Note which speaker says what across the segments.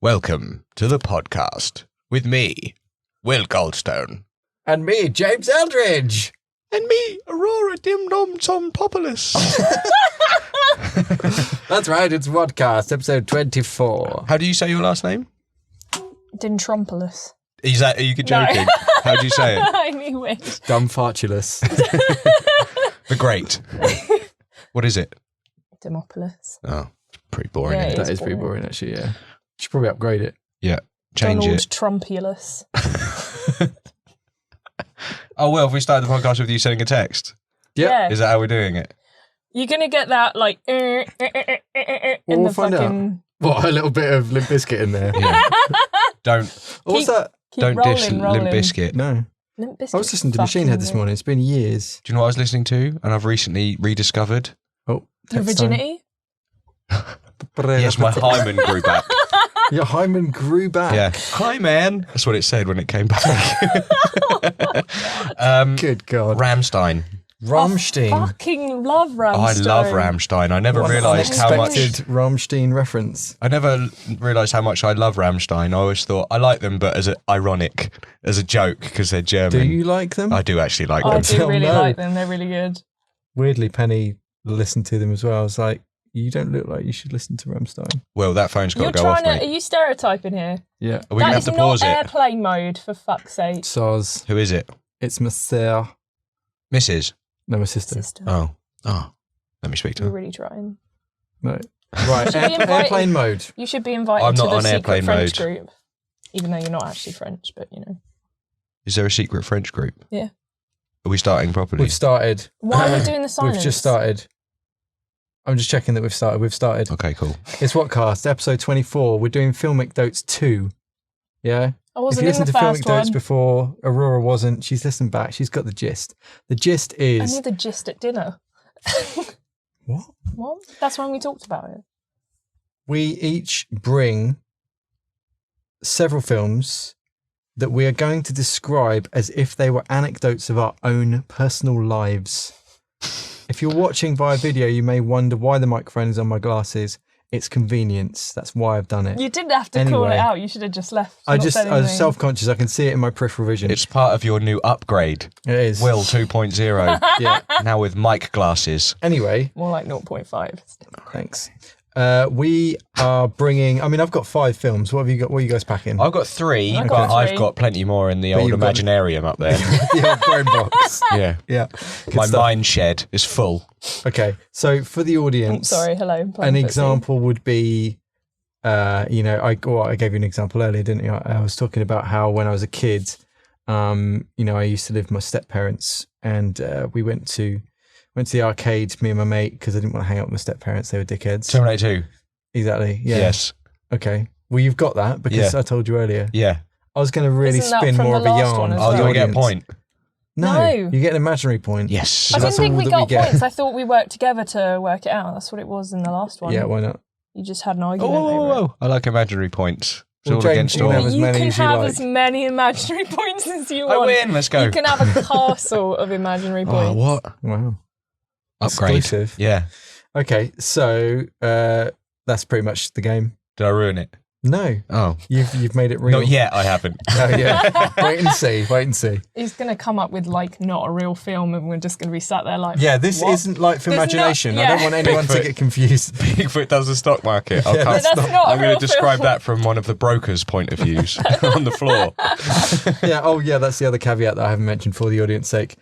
Speaker 1: Welcome to the podcast with me, Will Goldstone.
Speaker 2: And me, James Eldridge.
Speaker 1: And me, Aurora Dim Dom Tom Populus.
Speaker 2: That's right, it's WATCast, episode 24.
Speaker 1: How do you say your last name?
Speaker 3: Dintrompoulos.
Speaker 1: Is that, are you joking?
Speaker 3: No.
Speaker 1: How do you say it?
Speaker 3: I knew it.
Speaker 2: Dumbfartulous.
Speaker 1: The Great. What is it?
Speaker 3: Dimopoulos.
Speaker 1: Oh, it's pretty boring.
Speaker 3: Yeah,
Speaker 1: Isn't it?
Speaker 2: That is pretty boring, actually, yeah. Should probably upgrade it.
Speaker 1: Yeah, change
Speaker 3: Donald
Speaker 1: it.
Speaker 3: Trumpulus.
Speaker 1: Oh, well, if we started the podcast with you sending a text,
Speaker 2: Yep.
Speaker 3: Yeah.
Speaker 1: is that how we're doing it?
Speaker 3: You're going to get that, like, in
Speaker 2: We'll
Speaker 3: the
Speaker 2: find
Speaker 3: fucking...
Speaker 2: What, a little bit of Limp Bizkit in there?
Speaker 1: Yeah. Don't
Speaker 2: What's that?
Speaker 1: don't
Speaker 3: rolling,
Speaker 1: dish
Speaker 3: rolling.
Speaker 1: Limp Bizkit.
Speaker 2: No.
Speaker 3: Limp Bizkit's
Speaker 2: I was listening to Machine Head this
Speaker 3: fucking
Speaker 2: morning. It's been years.
Speaker 1: Do you know what I was listening to? And I've recently rediscovered?
Speaker 2: Oh,
Speaker 3: Your
Speaker 2: text time.
Speaker 3: virginity?
Speaker 1: Yes, my hymen grew back.
Speaker 2: Your hymen grew back.
Speaker 1: Yeah. Hi, man. That's what it said when it came back.
Speaker 2: Good God.
Speaker 1: Rammstein.
Speaker 2: Rammstein.
Speaker 3: Fucking love Rammstein.
Speaker 1: Oh, I love Rammstein. I never realised how much...
Speaker 2: Unexpected Rammstein reference.
Speaker 1: I never realised how much I love Rammstein. I always thought I like them, but as ironic, as a joke, because they're German.
Speaker 2: Do you like them?
Speaker 1: I do actually like
Speaker 3: I
Speaker 1: them.
Speaker 3: do really
Speaker 2: no.
Speaker 3: like them. They're really good.
Speaker 2: Weirdly, Penny listened to them as well. I was like, you don't look like you should listen to Rammstein.
Speaker 1: Well, that phone's got
Speaker 3: You're
Speaker 1: to go off,
Speaker 3: trying to...
Speaker 1: mate.
Speaker 3: Are you stereotyping here?
Speaker 2: Yeah.
Speaker 1: Are we going to
Speaker 3: That
Speaker 1: have
Speaker 3: is
Speaker 1: to
Speaker 3: not
Speaker 1: pause it?
Speaker 3: airplane mode, for fuck's sake.
Speaker 2: Soz.
Speaker 1: Who is it?
Speaker 2: It's my sir.
Speaker 1: Mrs.
Speaker 2: No, my sister.
Speaker 3: Sister.
Speaker 1: Oh. Let me speak to
Speaker 3: You're
Speaker 1: her.
Speaker 3: really trying.
Speaker 2: No. Right,
Speaker 3: Should we invite-
Speaker 2: airplane mode.
Speaker 3: You should be invited
Speaker 1: I'm
Speaker 3: to
Speaker 1: not
Speaker 3: the
Speaker 1: on
Speaker 3: secret
Speaker 1: airplane
Speaker 3: French
Speaker 1: mode.
Speaker 3: group. Even though you're not actually French, but you know.
Speaker 1: Is there a secret French group?
Speaker 3: Yeah.
Speaker 1: Are we starting properly?
Speaker 2: We've started.
Speaker 3: Why are we doing the silence?
Speaker 2: We've just started. I'm just checking that we've started. We've started.
Speaker 1: Okay, cool.
Speaker 2: It's WATCast, episode 24. We're doing Filmecdotes 2. Yeah?
Speaker 3: I
Speaker 2: If
Speaker 3: wasn't
Speaker 2: you
Speaker 3: in the
Speaker 2: listened to
Speaker 3: first
Speaker 2: Filmecdotes
Speaker 3: one.
Speaker 2: before, Aurora wasn't. She's listened back. She's got the gist. The gist
Speaker 3: I
Speaker 2: is...
Speaker 3: knew the gist at dinner.
Speaker 2: What?
Speaker 3: What? That's when we talked about it.
Speaker 2: We each bring several films that we are going to describe as if they were anecdotes of our own personal lives. If you're watching via video, you may wonder why the microphone is on my glasses. It's convenience. That's why I've done it.
Speaker 3: You didn't have to call
Speaker 2: Anyway.
Speaker 3: it out. You should have just left.
Speaker 2: I
Speaker 3: not said
Speaker 2: was
Speaker 3: anything.
Speaker 2: self-conscious. I can see it in my peripheral vision.
Speaker 1: It's part of your new upgrade.
Speaker 2: It is.
Speaker 1: Will 2.0.
Speaker 2: Yeah.
Speaker 1: Now with mic glasses.
Speaker 2: Anyway,
Speaker 3: More like 0.5.
Speaker 2: thanks. We are bringing... I mean, I've got 5 films. What have you got? What are you guys packing?
Speaker 1: I've got 3,
Speaker 3: I've
Speaker 1: but
Speaker 3: got
Speaker 1: I've
Speaker 3: 3.
Speaker 1: got plenty more in the
Speaker 2: But
Speaker 1: old
Speaker 2: you've got-
Speaker 1: Imaginarium up there.
Speaker 2: The old brain box.
Speaker 1: Yeah.
Speaker 2: Yeah. Good
Speaker 1: My
Speaker 2: stuff.
Speaker 1: mind shed is full.
Speaker 2: Okay. So for the audience...
Speaker 3: Sorry, hello. I'm playing
Speaker 2: An
Speaker 3: footsie.
Speaker 2: example would be, I gave you an example earlier, didn't I? I was talking about how when I was a kid, I used to live with my step-parents, and we went to the arcade, me and my mate, because I didn't want to hang out with my step-parents. They were dickheads.
Speaker 1: Terminator 2.
Speaker 2: Exactly. Yeah.
Speaker 1: Yes.
Speaker 2: Okay. Well, you've got that because
Speaker 1: Yeah.
Speaker 2: I told you earlier.
Speaker 1: Yeah.
Speaker 2: I was going to really
Speaker 3: Isn't that
Speaker 2: spin
Speaker 3: from
Speaker 2: more
Speaker 3: the
Speaker 2: of a
Speaker 3: last
Speaker 2: yarn.
Speaker 3: one as
Speaker 2: for
Speaker 1: Oh,
Speaker 2: the
Speaker 1: do I get a
Speaker 2: audience.
Speaker 1: point?
Speaker 2: No,
Speaker 3: No.
Speaker 2: you get an imaginary point.
Speaker 1: Yes.
Speaker 3: I
Speaker 2: that's
Speaker 3: didn't think
Speaker 2: all
Speaker 3: we
Speaker 2: that
Speaker 3: got
Speaker 2: we get.
Speaker 3: points. I thought we worked together to work it out. That's what it was in the last one.
Speaker 2: Yeah, why not?
Speaker 3: You just had an
Speaker 1: Oh,
Speaker 3: argument
Speaker 1: whoa,
Speaker 3: over
Speaker 1: whoa, whoa. I like imaginary points. It's
Speaker 2: Well,
Speaker 1: all
Speaker 2: James,
Speaker 1: against
Speaker 2: you
Speaker 1: all.
Speaker 2: can
Speaker 3: it.
Speaker 2: have as
Speaker 3: You
Speaker 2: many
Speaker 3: can
Speaker 2: as you
Speaker 3: have
Speaker 2: like.
Speaker 3: as many imaginary points as you
Speaker 1: I
Speaker 3: want.
Speaker 1: win. Let's go.
Speaker 3: You can have a castle of imaginary points.
Speaker 1: Oh, what?
Speaker 2: Wow.
Speaker 1: Upgrade.
Speaker 2: Exclusive.
Speaker 1: Yeah.
Speaker 2: Okay, so that's pretty much the game.
Speaker 1: Did I ruin it?
Speaker 2: No,
Speaker 1: Oh.
Speaker 2: you've made it real.
Speaker 1: Not yet, I haven't.
Speaker 2: Oh, yeah. Wait and see. Wait and see.
Speaker 3: He's going to come up with like not a real film and we're just going to be sat there like,
Speaker 2: Yeah, this
Speaker 3: what?
Speaker 2: isn't like for
Speaker 3: There's not-
Speaker 2: imagination. I
Speaker 3: yeah.
Speaker 2: don't want anyone to
Speaker 1: Bigfoot.
Speaker 2: get confused.
Speaker 1: Bigfoot does the stock market.
Speaker 2: Yeah,
Speaker 3: But that's not
Speaker 1: I'm
Speaker 3: a
Speaker 1: going
Speaker 3: real
Speaker 1: to describe
Speaker 3: film.
Speaker 1: that from one of the brokers' point of views on the floor.
Speaker 2: Yeah. Oh, yeah. That's the other caveat that I haven't mentioned for the audience sake.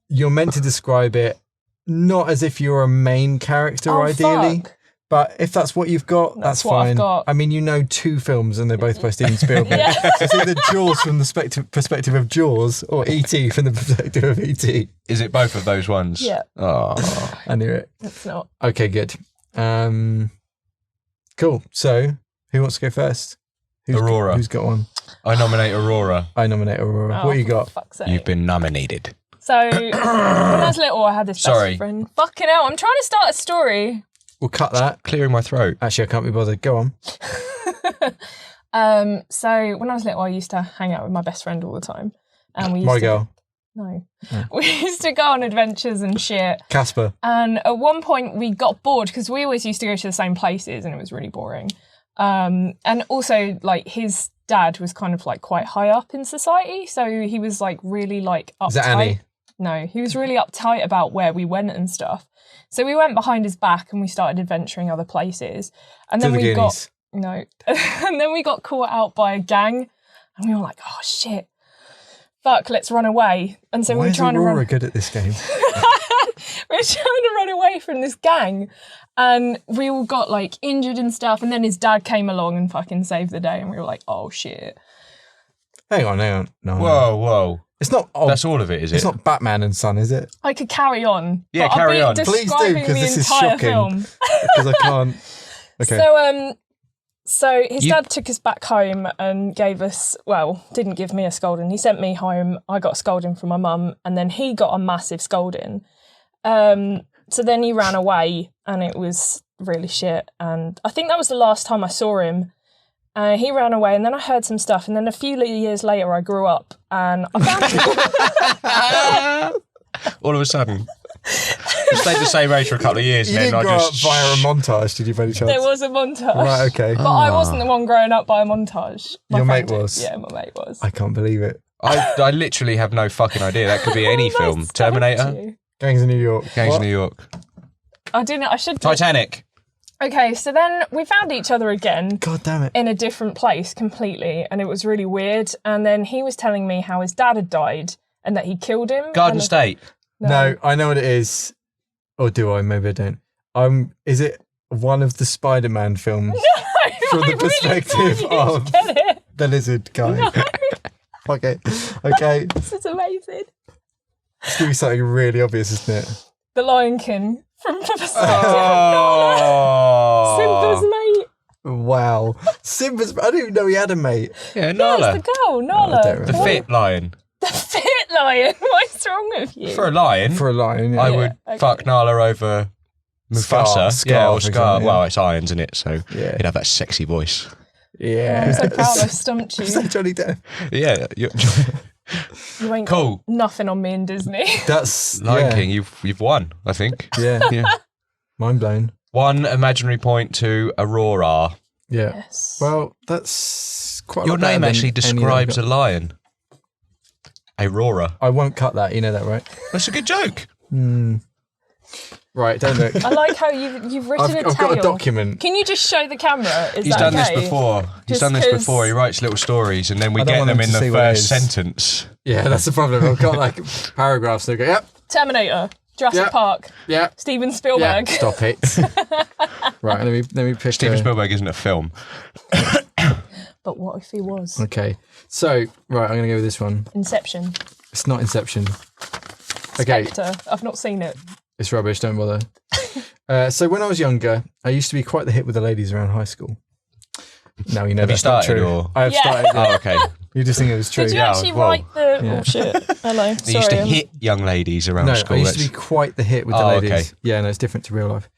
Speaker 2: You're meant to describe it not as if you're a main character,
Speaker 3: Oh,
Speaker 2: ideally.
Speaker 3: fuck.
Speaker 2: But if that's what you've got, that's
Speaker 3: what I've
Speaker 2: fine.
Speaker 3: got.
Speaker 2: I mean, you know 2 films and they're both by Steven Spielberg.
Speaker 3: Yeah.
Speaker 2: So it's either Jaws from the perspective of Jaws or E.T. from the perspective of E.T.
Speaker 1: Is it both of those ones?
Speaker 3: Yeah.
Speaker 1: Oh.
Speaker 2: I knew it.
Speaker 3: It's not.
Speaker 2: Okay, good. Cool. So, who wants to go first?
Speaker 1: Aurora.
Speaker 2: Who's got one?
Speaker 1: I nominate Aurora.
Speaker 2: I nominate Aurora.
Speaker 3: Oh,
Speaker 2: what you
Speaker 3: for
Speaker 2: got?
Speaker 3: fuck's sake.
Speaker 1: You've been nominated.
Speaker 3: So, when I was little, I had this
Speaker 1: Sorry.
Speaker 3: best friend. Fucking hell, I'm trying to start a story.
Speaker 2: We'll cut that.
Speaker 1: Clearing my throat.
Speaker 2: Actually, I can't be bothered. Go on.
Speaker 3: So, when I was little, I used to hang out with my best friend all the time. And we used
Speaker 2: My
Speaker 3: to
Speaker 2: girl.
Speaker 3: No. We used to go on adventures and shit.
Speaker 2: Casper.
Speaker 3: And at one point we got bored because we always used to go to the same places and it was really boring. And also, like, his dad was kind of like quite high up in society, so he was like really like uptight.
Speaker 2: Is that Annie?
Speaker 3: No, he was really uptight about where we went and stuff. So we went behind his back and we started adventuring other places. And then we got no, and then we got caught out by a gang, and we were like, "Oh shit, fuck, let's run away." And so we were trying to run.
Speaker 2: Good at this game.
Speaker 3: We were trying to run away from this gang, and we all got like injured and stuff. And then his dad came along and fucking saved the day, and we were like, "Oh shit."
Speaker 2: Hang on. No.
Speaker 1: Whoa.
Speaker 2: It's not.
Speaker 1: That's all of it, is it?
Speaker 2: It's not Batman and Son, is it?
Speaker 3: I could carry on.
Speaker 1: Yeah,
Speaker 3: but
Speaker 1: carry
Speaker 3: I'll
Speaker 1: on.
Speaker 3: be
Speaker 2: Please do,
Speaker 3: describing
Speaker 2: because
Speaker 3: the
Speaker 2: this is
Speaker 3: entire
Speaker 2: shocking.
Speaker 3: film.
Speaker 2: Because I can't. Okay.
Speaker 3: So his dad took us back home and gave us, well, didn't give me a scolding. He sent me home. I got a scolding from my mum, and then he got a massive scolding. So then he ran away, and it was really shit. And I think that was the last time I saw him. He ran away, and then I heard some stuff. And then a few years later, I grew up, and I found
Speaker 1: All of a sudden. You stayed the same age for a couple of years.
Speaker 2: You
Speaker 1: and
Speaker 2: didn't
Speaker 1: then
Speaker 2: grow up via a montage, did you, by any chance?
Speaker 3: there was a montage.
Speaker 2: Right, okay.
Speaker 3: But I wasn't the one growing up by a montage. My
Speaker 2: Your
Speaker 3: friend
Speaker 2: mate
Speaker 3: did.
Speaker 2: was?
Speaker 3: Yeah, my mate was.
Speaker 2: I can't believe it.
Speaker 1: I literally have no fucking idea. That could be any
Speaker 3: Nice
Speaker 1: film.
Speaker 3: to talk to
Speaker 1: Terminator,
Speaker 3: you.
Speaker 2: Gangs of New York.
Speaker 1: Gangs
Speaker 2: What?
Speaker 1: of New York,
Speaker 3: I didn't. I should.
Speaker 1: Titanic.
Speaker 3: Okay, so then we found each other again.
Speaker 2: God damn it.
Speaker 3: In a different place completely, and it was really weird. And then he was telling me how his dad had died and that he killed him.
Speaker 1: Garden
Speaker 3: and
Speaker 1: State.
Speaker 2: No, I know what it is. Or do I? Maybe I don't. Is it one of the Spider-Man films from the perspective of the lizard guy?
Speaker 3: No.
Speaker 2: Okay.
Speaker 3: This is amazing.
Speaker 2: It's going to be something really obvious, isn't it?
Speaker 3: The Lion King from the perspective
Speaker 1: Oh.
Speaker 3: of Simba's mate.
Speaker 2: Wow. Simba's... I didn't even know he had a mate.
Speaker 1: Yeah,
Speaker 3: Yeah,
Speaker 1: Nala.
Speaker 3: it's the girl, Nala.
Speaker 2: don't
Speaker 1: The fit lion.
Speaker 3: The fit lion. What's wrong with you?
Speaker 1: For a lion,
Speaker 2: For a lion, yeah.
Speaker 1: I would
Speaker 3: okay.
Speaker 1: fuck Nala over Mufasa.
Speaker 2: Scar,
Speaker 1: yeah, or
Speaker 2: for
Speaker 1: Scar.
Speaker 2: example, yeah.
Speaker 1: Well, it's irons, isn't it? So
Speaker 2: Yeah.
Speaker 1: he'd have that sexy voice.
Speaker 2: Yeah.
Speaker 3: I'm so proud I stumped
Speaker 2: Is
Speaker 3: you.
Speaker 2: that Johnny Depp?
Speaker 1: Yeah.
Speaker 3: You ain't
Speaker 1: Cool.
Speaker 3: got nothing on me in Disney.
Speaker 2: That's...
Speaker 1: Lion
Speaker 2: yeah.
Speaker 1: King, you've won, I think.
Speaker 2: Yeah.
Speaker 1: Yeah.
Speaker 2: Mind blown.
Speaker 1: One imaginary point to Aurora.
Speaker 2: Yeah.
Speaker 3: Yes.
Speaker 2: Well, that's quite a
Speaker 1: Your
Speaker 2: lot better
Speaker 1: name
Speaker 2: than
Speaker 1: actually
Speaker 2: any that I've
Speaker 1: describes a
Speaker 2: got.
Speaker 1: lion. Aurora.
Speaker 2: I won't cut that, you know that, right?
Speaker 1: That's a good joke.
Speaker 2: Right, don't look.
Speaker 3: I like how you've written a tale.
Speaker 2: I've got a document.
Speaker 3: Can you just show the camera? Is
Speaker 1: He's
Speaker 3: that
Speaker 1: done
Speaker 3: okay?
Speaker 1: this before. He's
Speaker 3: Just
Speaker 1: done this
Speaker 3: 'cause-
Speaker 1: before. He writes little stories and then we
Speaker 2: I don't
Speaker 1: get
Speaker 2: want
Speaker 1: them
Speaker 2: them
Speaker 1: in
Speaker 2: to
Speaker 1: the
Speaker 2: see what it
Speaker 1: first
Speaker 2: is.
Speaker 1: sentence.
Speaker 2: Yeah, that's the problem. I've got like paragraphs that go, yep,
Speaker 3: Terminator, Jurassic
Speaker 2: Yeah.
Speaker 3: Park,
Speaker 2: yep,
Speaker 3: Steven
Speaker 2: yeah.
Speaker 3: Spielberg.
Speaker 2: Stop it. Right, let me pick.
Speaker 1: Steven Spielberg isn't a film.
Speaker 3: But what if he was?
Speaker 2: Okay, so right, I'm gonna go with this one.
Speaker 3: Inception.
Speaker 2: It's not Inception. Okay,
Speaker 3: Spectre. I've not seen it.
Speaker 2: it's rubbish. Don't bother. So when I was younger, I used to be quite the hit with the ladies around high school. No, you know
Speaker 1: Have you
Speaker 2: that's not
Speaker 1: started,
Speaker 2: true.
Speaker 1: or-
Speaker 2: I have
Speaker 3: Yeah.
Speaker 2: started. Yeah.
Speaker 1: Oh, okay.
Speaker 2: You just think it was true.
Speaker 3: Did you
Speaker 1: Yeah,
Speaker 3: actually
Speaker 1: well,
Speaker 3: write the...
Speaker 2: yeah.
Speaker 3: Oh, shit. Hello.
Speaker 1: They used to
Speaker 3: Sorry.
Speaker 1: hit young ladies around
Speaker 2: No,
Speaker 1: school.
Speaker 2: I used to
Speaker 1: That's-
Speaker 2: be quite the hit with the
Speaker 1: Oh,
Speaker 2: ladies.
Speaker 1: okay.
Speaker 2: Yeah, no, it's different to real life.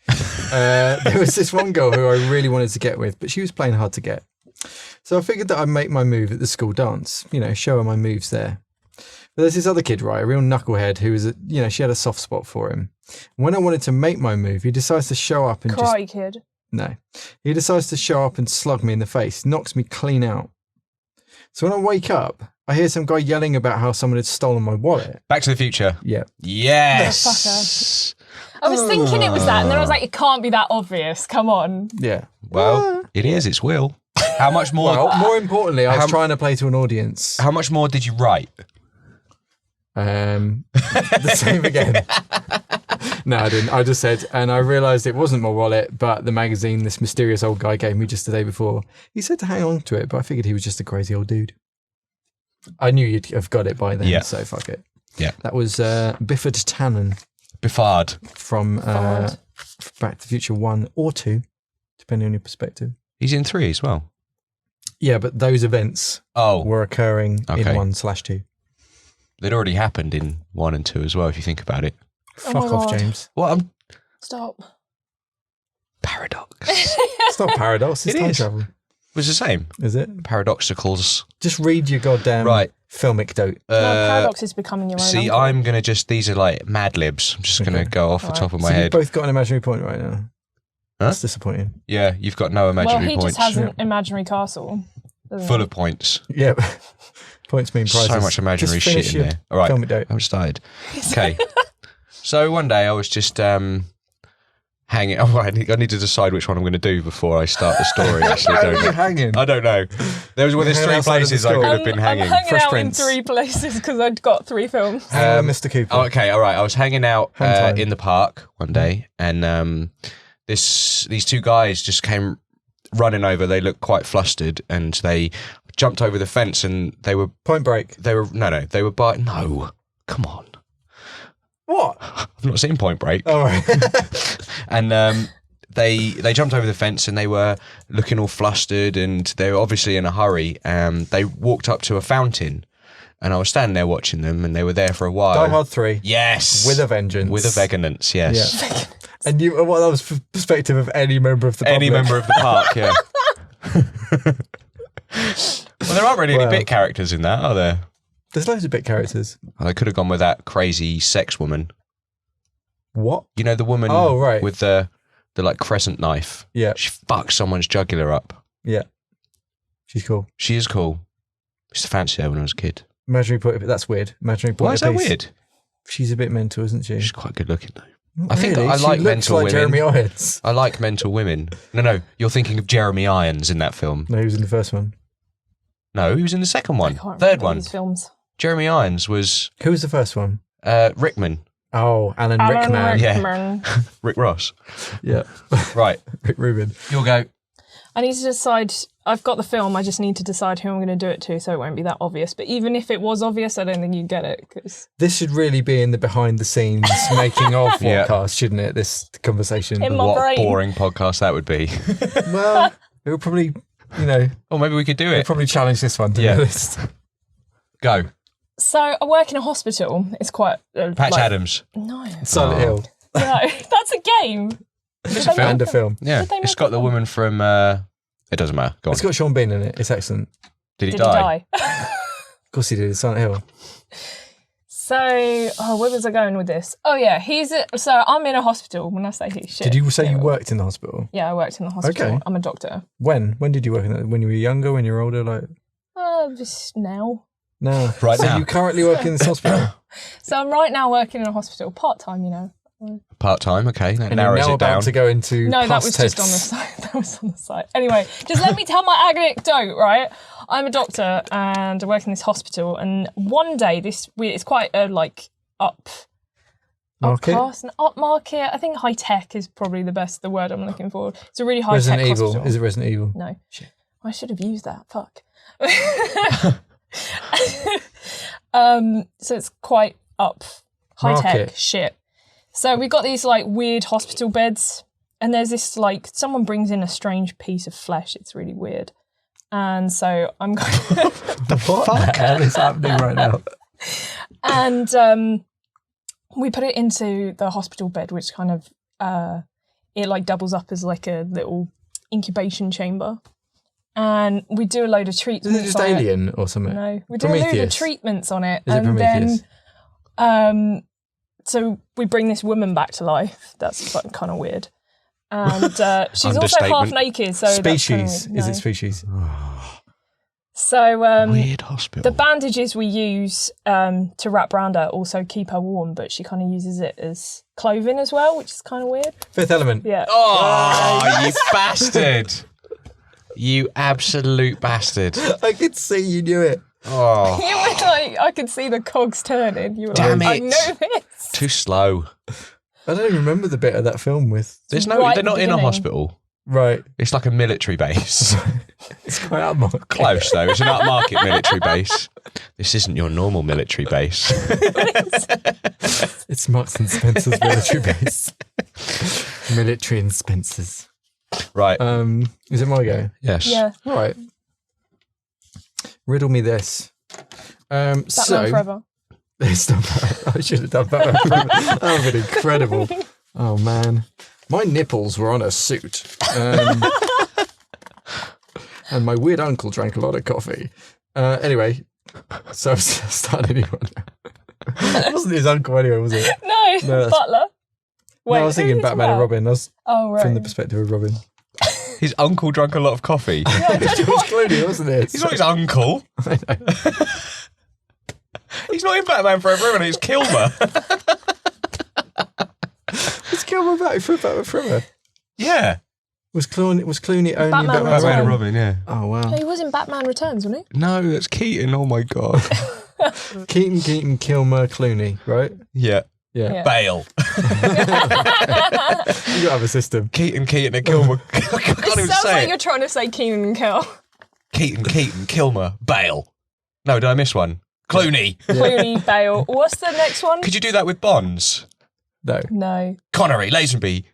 Speaker 2: There was this one girl who I really wanted to get with, but she was playing hard to get. So I figured that I'd make my move at the school dance, you know, show her my moves there. But there's this other kid, right, a real knucklehead who was, she had a soft spot for him. And when I wanted to make my move, he decides to show up and
Speaker 3: Cry, kid.
Speaker 2: No. He decides to show up and slug me in the face, knocks me clean out. So when I wake up, I hear some guy yelling about how someone had stolen my wallet.
Speaker 1: Back to the Future.
Speaker 2: Yeah.
Speaker 1: Yes.
Speaker 3: I was thinking it was that, and then I was like, it can't be that obvious. Come on.
Speaker 2: Yeah.
Speaker 1: Well, it is. It's Will. How much more?
Speaker 2: Well, more importantly, I was
Speaker 1: How-
Speaker 2: trying to play to an audience.
Speaker 1: How much more did you write?
Speaker 2: The same again. No, I didn't. I just said, and I realised it wasn't my wallet, but the magazine this mysterious old guy gave me just the day before. He said to hang on to it, but I figured he was just a crazy old dude. I knew you'd have got it by then,
Speaker 1: Yeah.
Speaker 2: so fuck it.
Speaker 1: Yeah.
Speaker 2: That was Bifford Tannen
Speaker 1: Biffard.
Speaker 2: from
Speaker 3: Fard.
Speaker 2: Back to the Future 1 or 2, depending on your perspective.
Speaker 1: He's in 3 as well.
Speaker 2: Yeah, but those events
Speaker 1: Oh,
Speaker 2: were occurring in
Speaker 1: Okay.
Speaker 2: 1/2.
Speaker 1: they'd already happened in 1 and 2 as well, if you think about it.
Speaker 3: Oh my
Speaker 2: Fuck off,
Speaker 3: God.
Speaker 2: James.
Speaker 1: What?
Speaker 3: Stop.
Speaker 1: Paradox.
Speaker 2: It's not paradox, it's
Speaker 1: It
Speaker 2: time
Speaker 1: is.
Speaker 2: travel.
Speaker 1: It was the same.
Speaker 2: Is it?
Speaker 1: Paradoxicals.
Speaker 2: Just read your goddamn
Speaker 1: Right.
Speaker 2: Filmecdote.
Speaker 3: No, Paradox is becoming your own
Speaker 1: See,
Speaker 3: uncle.
Speaker 1: I'm going to these are like Mad Libs. I'm just going to
Speaker 2: Okay.
Speaker 1: go off the
Speaker 3: Alright.
Speaker 1: top of my
Speaker 2: So you've
Speaker 1: head.
Speaker 2: both got an imaginary point right now. That's disappointing.
Speaker 1: Yeah, you've got no imaginary
Speaker 3: Well, he
Speaker 1: points.
Speaker 3: just has an imaginary castle.
Speaker 1: Full of points.
Speaker 2: Yeah. Points mean prizes.
Speaker 1: So much imaginary
Speaker 2: Just finish
Speaker 1: shit in
Speaker 2: your
Speaker 1: there. All right,
Speaker 2: Filmecdote.
Speaker 1: I'm started. Okay. So one day I was just hanging. Oh, I need to decide which one I'm going to do before I start the story. Actually,
Speaker 2: Where
Speaker 1: don't
Speaker 2: are you
Speaker 1: know.
Speaker 2: hanging?
Speaker 1: I don't know. There's
Speaker 2: Hanging
Speaker 1: three
Speaker 2: outside of the
Speaker 1: places I
Speaker 2: school.
Speaker 1: could have been hanging.
Speaker 3: I'm hanging
Speaker 2: Fresh
Speaker 3: out
Speaker 2: Prince.
Speaker 3: in 3 places because I'd got 3 films.
Speaker 2: Hang on, Mr. Cooper.
Speaker 1: Oh, okay, all right. I was hanging out
Speaker 2: Hang time.
Speaker 1: in the park one day, and these 2 guys just came running over. They looked quite flustered, and they jumped over the fence, and they were
Speaker 2: Point Break.
Speaker 1: they were by no. Come on,
Speaker 2: What?
Speaker 1: I've not seen Point Break.
Speaker 2: All right.
Speaker 1: And they jumped over the fence, and they were looking all flustered, and they were obviously in a hurry. They walked up to a fountain, and I was standing there watching them, and they were there for a while.
Speaker 2: Die Hard 3.
Speaker 1: Yes,
Speaker 2: With a vengeance.
Speaker 1: with a veganance. Yes,
Speaker 2: Yeah. And you, well, that was perspective of any member of the public.
Speaker 1: any member of the park. Yeah. Well, there aren't really
Speaker 2: Well.
Speaker 1: any bit characters in that, are there?
Speaker 2: There's loads of bit characters.
Speaker 1: Well, they could have gone with that crazy sex woman.
Speaker 2: What?
Speaker 1: You know, the woman
Speaker 2: Oh, right.
Speaker 1: with the like crescent knife.
Speaker 2: Yeah.
Speaker 1: She fucks someone's jugular up.
Speaker 2: Yeah. She's cool.
Speaker 1: She is cool. I used to fancy her when I was a kid.
Speaker 2: Imaginary point. That's weird. Imaginary point.
Speaker 1: Why is that weird?
Speaker 2: She's a bit mental, isn't she?
Speaker 1: She's quite good looking though.
Speaker 2: Not
Speaker 1: I think
Speaker 2: really.
Speaker 1: I
Speaker 2: She
Speaker 1: like
Speaker 2: looks
Speaker 1: mental
Speaker 2: like
Speaker 1: women.
Speaker 2: Jeremy Irons.
Speaker 1: I like mental women. No, you're thinking of Jeremy Irons in that film.
Speaker 2: No, he was in the first one.
Speaker 1: No, he was in the second
Speaker 3: I
Speaker 1: one.
Speaker 3: can't
Speaker 1: Third
Speaker 3: remember
Speaker 1: one.
Speaker 3: these films.
Speaker 1: Jeremy Irons was
Speaker 2: Who was the first one?
Speaker 1: Rickman.
Speaker 2: Oh, Alan
Speaker 3: Alan
Speaker 2: Rickman.
Speaker 1: Yeah.
Speaker 3: Rickman.
Speaker 1: Rick Ross.
Speaker 2: Yeah.
Speaker 1: Right.
Speaker 2: Rick Rubin.
Speaker 1: You'll go.
Speaker 3: I need to decide. I've got the film. I just need to decide who I'm going to do it to, so it won't be that obvious. But even if it was obvious, I don't think you'd get it. Cause
Speaker 2: This should really be in the behind the scenes making of
Speaker 1: Yeah.
Speaker 2: podcast, shouldn't it? This conversation.
Speaker 3: In my
Speaker 1: What a
Speaker 3: brain.
Speaker 1: boring podcast that would be.
Speaker 2: Well, it would probably,
Speaker 1: Or maybe we could do
Speaker 2: we'll
Speaker 1: it.
Speaker 2: probably challenge this one to
Speaker 1: Yeah.
Speaker 2: be honest.
Speaker 1: Go.
Speaker 3: So I work in a hospital. It's quite
Speaker 1: Patch Adams.
Speaker 3: No,
Speaker 2: Silent Hill
Speaker 3: no, that's a game.
Speaker 1: It's
Speaker 3: Did
Speaker 1: a film.
Speaker 2: and a film.
Speaker 1: Yeah.
Speaker 3: Did they
Speaker 1: It's
Speaker 3: make
Speaker 1: got
Speaker 3: a
Speaker 1: the
Speaker 3: film?
Speaker 1: woman from... it doesn't matter. Go on.
Speaker 2: It's got Sean Bean in it. It's excellent.
Speaker 1: Did he
Speaker 3: Did
Speaker 1: die?
Speaker 3: he die?
Speaker 2: Of course he did. It's Silent Hill.
Speaker 3: So, where was I going with this? Oh yeah, so I'm in a hospital. When I say he's shit.
Speaker 2: Did you say
Speaker 3: yeah,
Speaker 2: you worked in the hospital?
Speaker 3: Yeah, I worked in the hospital.
Speaker 2: Okay.
Speaker 3: I'm a doctor.
Speaker 2: When? When did you work in that? When you were younger? When you were older? Like
Speaker 3: Just now.
Speaker 2: no.
Speaker 1: Right
Speaker 2: so
Speaker 1: now.
Speaker 2: you currently work in this hospital?
Speaker 3: So I'm right now working in a hospital, part-time, you know.
Speaker 1: Part-time, okay. That
Speaker 2: And you're
Speaker 1: narrows
Speaker 2: now
Speaker 1: it
Speaker 2: about
Speaker 1: down.
Speaker 2: to go into
Speaker 3: No, that
Speaker 2: past
Speaker 3: was just on the
Speaker 2: tense.
Speaker 3: side. That was on the side. Anyway, just let me tell my anecdote, right? I'm a doctor and I work in this hospital. And one day, it's quite a
Speaker 2: Market?
Speaker 3: upmarket. I think high tech is probably the word I'm looking for. It's a really high
Speaker 2: Resident
Speaker 3: tech
Speaker 2: Evil.
Speaker 3: hospital.
Speaker 2: Is it Resident Evil?
Speaker 3: No.
Speaker 2: Shit.
Speaker 3: I should have used that. Fuck. So it's quite up, high tech
Speaker 2: Market.
Speaker 3: shit. So we've got these like weird hospital beds, and there's this like someone brings in a strange piece of flesh. It's really weird, and so I'm going.
Speaker 2: What the hell is happening right now?
Speaker 3: And we put it into the hospital bed, which kind of it like doubles up as like a little incubation chamber. And we do a load of treatments.
Speaker 2: Is it just
Speaker 3: on
Speaker 2: Alien or something?
Speaker 3: No, we do a load of
Speaker 2: Prometheus?
Speaker 3: treatments on it,
Speaker 2: Is it
Speaker 3: and
Speaker 2: Prometheus?
Speaker 3: then so we bring this woman back to life. That's kind of weird. And she's also half
Speaker 1: Understatement.
Speaker 3: naked. So that's kinda
Speaker 2: Species.
Speaker 3: weird.
Speaker 2: Is
Speaker 3: No.
Speaker 2: it species?
Speaker 3: So
Speaker 1: Weird hospital.
Speaker 3: the bandages we use to wrap around her also keep her warm, but she kind of uses it as clothing as well, which is kind of weird.
Speaker 2: Fifth Element.
Speaker 3: Yeah.
Speaker 1: Oh, you bastard. You absolute bastard.
Speaker 2: I could see you knew it.
Speaker 1: Oh,
Speaker 3: You were like, I could see the cogs turning. You were
Speaker 1: Damn
Speaker 3: like,
Speaker 1: it.
Speaker 3: I know this.
Speaker 1: too slow.
Speaker 2: I don't even remember the bit of that film with.
Speaker 1: There's no.
Speaker 3: Right
Speaker 1: They're
Speaker 3: at the
Speaker 1: not in a
Speaker 3: beginning.
Speaker 1: hospital.
Speaker 2: Right.
Speaker 1: It's like a military base.
Speaker 2: It's quite upmarket.
Speaker 1: Close though. It's an upmarket military base. This isn't your normal military base.
Speaker 2: It's Marks and Spencer's military base. Military and Spencer's.
Speaker 1: Right.
Speaker 2: Is it my go?
Speaker 1: Yes.
Speaker 3: Yeah.
Speaker 2: All right. Riddle me this.
Speaker 3: Batman Forever.
Speaker 2: It's not bad. I should have done better. That would have been incredible. Oh man, my nipples were on a suit, and my weird uncle drank a lot of coffee. Anyway, so I've started a new one. It wasn't his uncle anyway, was it?
Speaker 3: No,
Speaker 2: No, that's-
Speaker 3: Butler. Wait,
Speaker 2: No, I was thinking
Speaker 3: who's
Speaker 2: Batman and
Speaker 3: that?
Speaker 2: Robin. I was
Speaker 3: Oh, right.
Speaker 2: from the perspective of Robin.
Speaker 1: His uncle drank a lot of coffee.
Speaker 2: It was Clooney, wasn't it?
Speaker 1: He's not his uncle. He's not in Batman Forever, and it's Kilmer.
Speaker 2: Was Kilmer back for Batman Forever?
Speaker 1: Yeah.
Speaker 2: Was Clooney only
Speaker 3: Batman
Speaker 2: in Batman
Speaker 3: Returns.
Speaker 1: Batman and
Speaker 2: Forever?
Speaker 1: Robin, yeah.
Speaker 2: Oh, wow.
Speaker 3: He was in Batman Returns, wasn't he?
Speaker 1: No, that's Keaton. Oh my God.
Speaker 2: Keaton, Kilmer, Clooney, right?
Speaker 1: Yeah.
Speaker 2: Yeah.
Speaker 3: Yeah.
Speaker 1: Bale.
Speaker 2: You got to have a system.
Speaker 1: Keaton, and Kilmer. I can't
Speaker 3: It
Speaker 1: even
Speaker 3: sounds
Speaker 1: say
Speaker 3: like
Speaker 1: it.
Speaker 3: you're trying to say Keenan and Kel.
Speaker 1: Keaton, Kilmer, Bale. No, did I miss one? Clooney.
Speaker 3: Clooney, Bale. What's the next one?
Speaker 1: Could you do that with Bonds?
Speaker 2: No,
Speaker 3: No.
Speaker 1: Connery, Lazenby,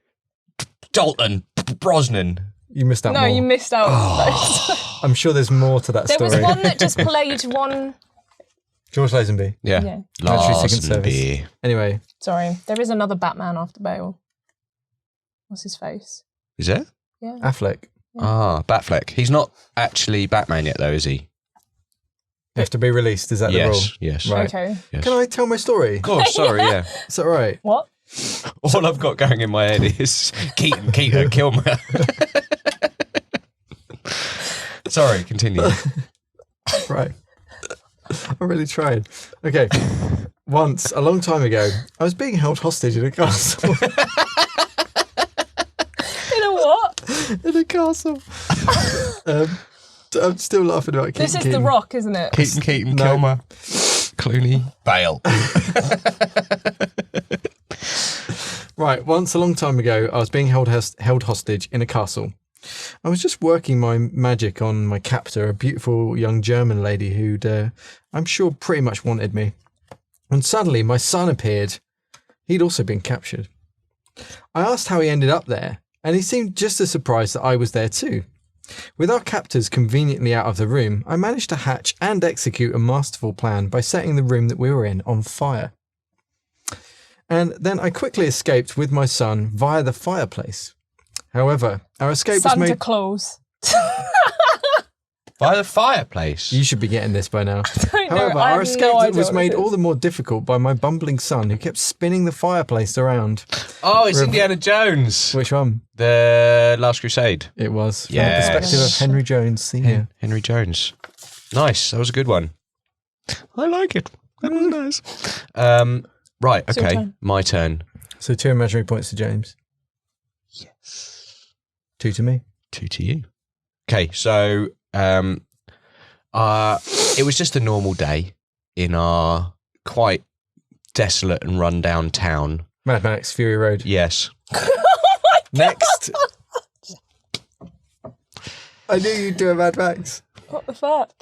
Speaker 1: Dalton, Brosnan.
Speaker 2: you missed out
Speaker 3: No,
Speaker 2: more.
Speaker 3: you missed out on those.
Speaker 2: I'm sure there's more to that
Speaker 3: There
Speaker 2: story.
Speaker 3: was one that just played one.
Speaker 2: George Lazenby.
Speaker 1: Yeah.
Speaker 3: Yeah.
Speaker 2: Military Secret
Speaker 1: Lazenby.
Speaker 2: Anyway,
Speaker 3: Sorry. There is another Batman after Bale. What's his face?
Speaker 1: Is it?
Speaker 3: Yeah.
Speaker 2: Affleck.
Speaker 1: Ah, Batfleck. He's not actually Batman yet, though, is he?
Speaker 2: You have to be released. Is that the rule?
Speaker 1: Yes.
Speaker 2: Right.
Speaker 3: Okay.
Speaker 1: Yes.
Speaker 2: Can I tell my story?
Speaker 1: Of course, sorry, yeah.
Speaker 2: Is that right?
Speaker 3: What?
Speaker 1: All I've got going in my head is Keaton, Kilmer. Sorry, continue.
Speaker 2: Right. I really tried. Okay. Once, a long time ago, I was being held hostage in a castle.
Speaker 3: You know what?
Speaker 2: in a castle. I'm still laughing about Keaton.
Speaker 3: This is The Rock, isn't it?
Speaker 1: Keaton,
Speaker 2: No.
Speaker 1: Kilmer, Clooney, Bale.
Speaker 2: Right, once a long time ago, I was being held hostage in a castle. I was just working my magic on my captor, a beautiful young German lady who'd, I'm sure, pretty much wanted me. And suddenly my son appeared. He'd also been captured. I asked how he ended up there, and he seemed just as surprised that I was there too. With our captors conveniently out of the room, I managed to hatch and execute a masterful plan by setting the room that we were in on fire. And then I quickly escaped with my son via the fireplace. However, our escape was
Speaker 3: Santa
Speaker 2: made...
Speaker 3: Claus.
Speaker 1: By the fireplace.
Speaker 2: You should be getting this by now.
Speaker 3: Don't know.
Speaker 2: However,
Speaker 3: I
Speaker 2: our
Speaker 3: have
Speaker 2: escape
Speaker 3: no idea
Speaker 2: was
Speaker 3: what
Speaker 2: made
Speaker 3: it
Speaker 2: all
Speaker 3: is.
Speaker 2: the more difficult by my bumbling son who kept spinning the fireplace around.
Speaker 1: Oh, it's Indiana Jones.
Speaker 2: Which one?
Speaker 1: The Last Crusade.
Speaker 2: It was. From
Speaker 1: Yes.
Speaker 2: the perspective of Henry Jones Sr.
Speaker 1: Henry Jones. Nice. That was a good one. I like it. That was nice. Right.
Speaker 3: It's your
Speaker 1: Okay.
Speaker 3: turn.
Speaker 1: My turn.
Speaker 2: So 2 imaginary points to James.
Speaker 1: Yes.
Speaker 2: 2 to me.
Speaker 1: 2 to you. Okay. So, it was just a normal day in our quite desolate and rundown town.
Speaker 2: Mad Max, Fury Road.
Speaker 1: Yes.
Speaker 2: Next. I knew you'd do a Mad Max.
Speaker 3: What the fuck?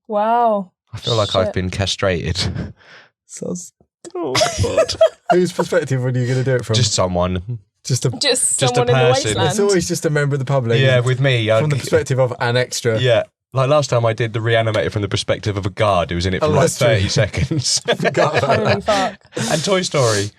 Speaker 3: Wow.
Speaker 1: I feel like I've been castrated.
Speaker 2: Sus.
Speaker 1: Oh, God.
Speaker 2: Whose perspective were you going to do it from?
Speaker 1: Just someone.
Speaker 2: Just a.
Speaker 3: Just
Speaker 1: Just a
Speaker 3: someone in the
Speaker 1: person.
Speaker 3: wasteland.
Speaker 2: It's always just a member of the public.
Speaker 1: Yeah, with me.
Speaker 2: From the perspective of an extra.
Speaker 1: Yeah. Like last time I did the Reanimator from the perspective of a guard who was in it for
Speaker 2: Oh,
Speaker 1: like
Speaker 2: that's true.
Speaker 1: 30 seconds.
Speaker 2: Forgot about
Speaker 3: Holy
Speaker 2: that.
Speaker 3: fuck.
Speaker 1: And Toy Story.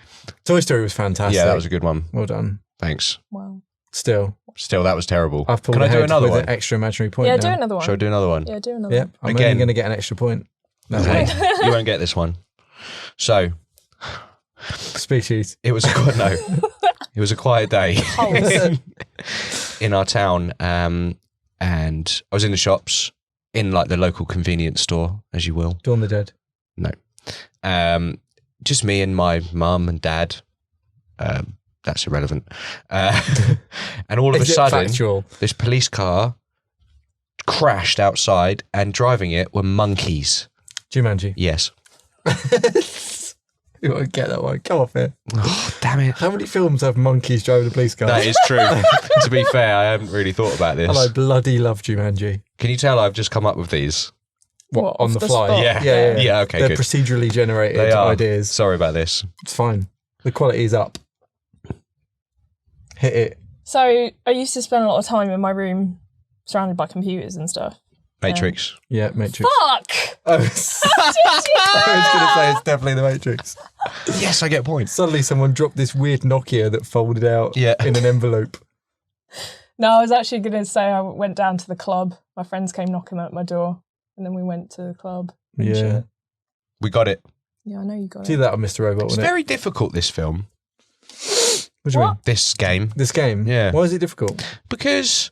Speaker 2: Toy Story was fantastic.
Speaker 1: Yeah, that was a good one.
Speaker 2: Well done.
Speaker 1: Thanks.
Speaker 3: Wow.
Speaker 2: Still,
Speaker 1: Still, that was terrible.
Speaker 2: I've pulled
Speaker 1: Can I do
Speaker 2: ahead
Speaker 1: another
Speaker 2: with
Speaker 1: one?
Speaker 2: an extra imaginary point
Speaker 3: Yeah,
Speaker 2: now.
Speaker 3: do another one.
Speaker 1: Shall I do another one?
Speaker 3: Yeah, do another
Speaker 2: Yep,
Speaker 3: one.
Speaker 2: I'm
Speaker 1: Again.
Speaker 2: only going to get an extra point. No,
Speaker 1: Okay. You won't get this one. So,
Speaker 2: species.
Speaker 1: it was it was a quiet day in our town, and I was in the shops, in like the local convenience store, as you will.
Speaker 2: Dawn the Dead.
Speaker 1: No, just me and my mum and dad. That's irrelevant. And all of a
Speaker 2: Is it
Speaker 1: sudden,
Speaker 2: factual?
Speaker 1: this police car crashed outside, and driving it were monkeys.
Speaker 2: Jumanji.
Speaker 1: Yes.
Speaker 2: You won't get that one. Come off it.
Speaker 1: Oh, damn it.
Speaker 2: How many films have monkeys driving a police car?
Speaker 1: That is true. To be fair, I haven't really thought about this.
Speaker 2: And I bloody love Jumanji.
Speaker 1: Can you tell I've just come up with these?
Speaker 3: What,
Speaker 2: on
Speaker 3: off
Speaker 2: the
Speaker 3: the
Speaker 2: fly?
Speaker 3: spot?
Speaker 1: Yeah.
Speaker 2: Yeah.
Speaker 1: Okay,
Speaker 2: They're
Speaker 1: good.
Speaker 2: procedurally generated
Speaker 1: They are.
Speaker 2: ideas.
Speaker 1: Sorry about this.
Speaker 2: It's fine. The quality is up. Hit it.
Speaker 3: So I used to spend a lot of time in my room surrounded by computers and stuff.
Speaker 1: Matrix.
Speaker 2: Yeah, Matrix.
Speaker 3: Fuck!
Speaker 2: I was going to say it's definitely the Matrix.
Speaker 1: Yes, I get points.
Speaker 2: Suddenly someone dropped this weird Nokia that folded out
Speaker 1: Yeah.
Speaker 2: in an envelope.
Speaker 3: No, I was actually going to say I went down to the club. My friends came knocking at my door, and then we went to the club. and
Speaker 2: Yeah.
Speaker 3: shit.
Speaker 1: We got it.
Speaker 3: Yeah, I know you got
Speaker 2: See
Speaker 3: it.
Speaker 2: that on Mr. Robot,
Speaker 1: It's
Speaker 2: wasn't
Speaker 1: very difficult, this film.
Speaker 2: What do you mean?
Speaker 1: This game.
Speaker 2: This game?
Speaker 1: Yeah.
Speaker 2: Why is it difficult?
Speaker 1: Because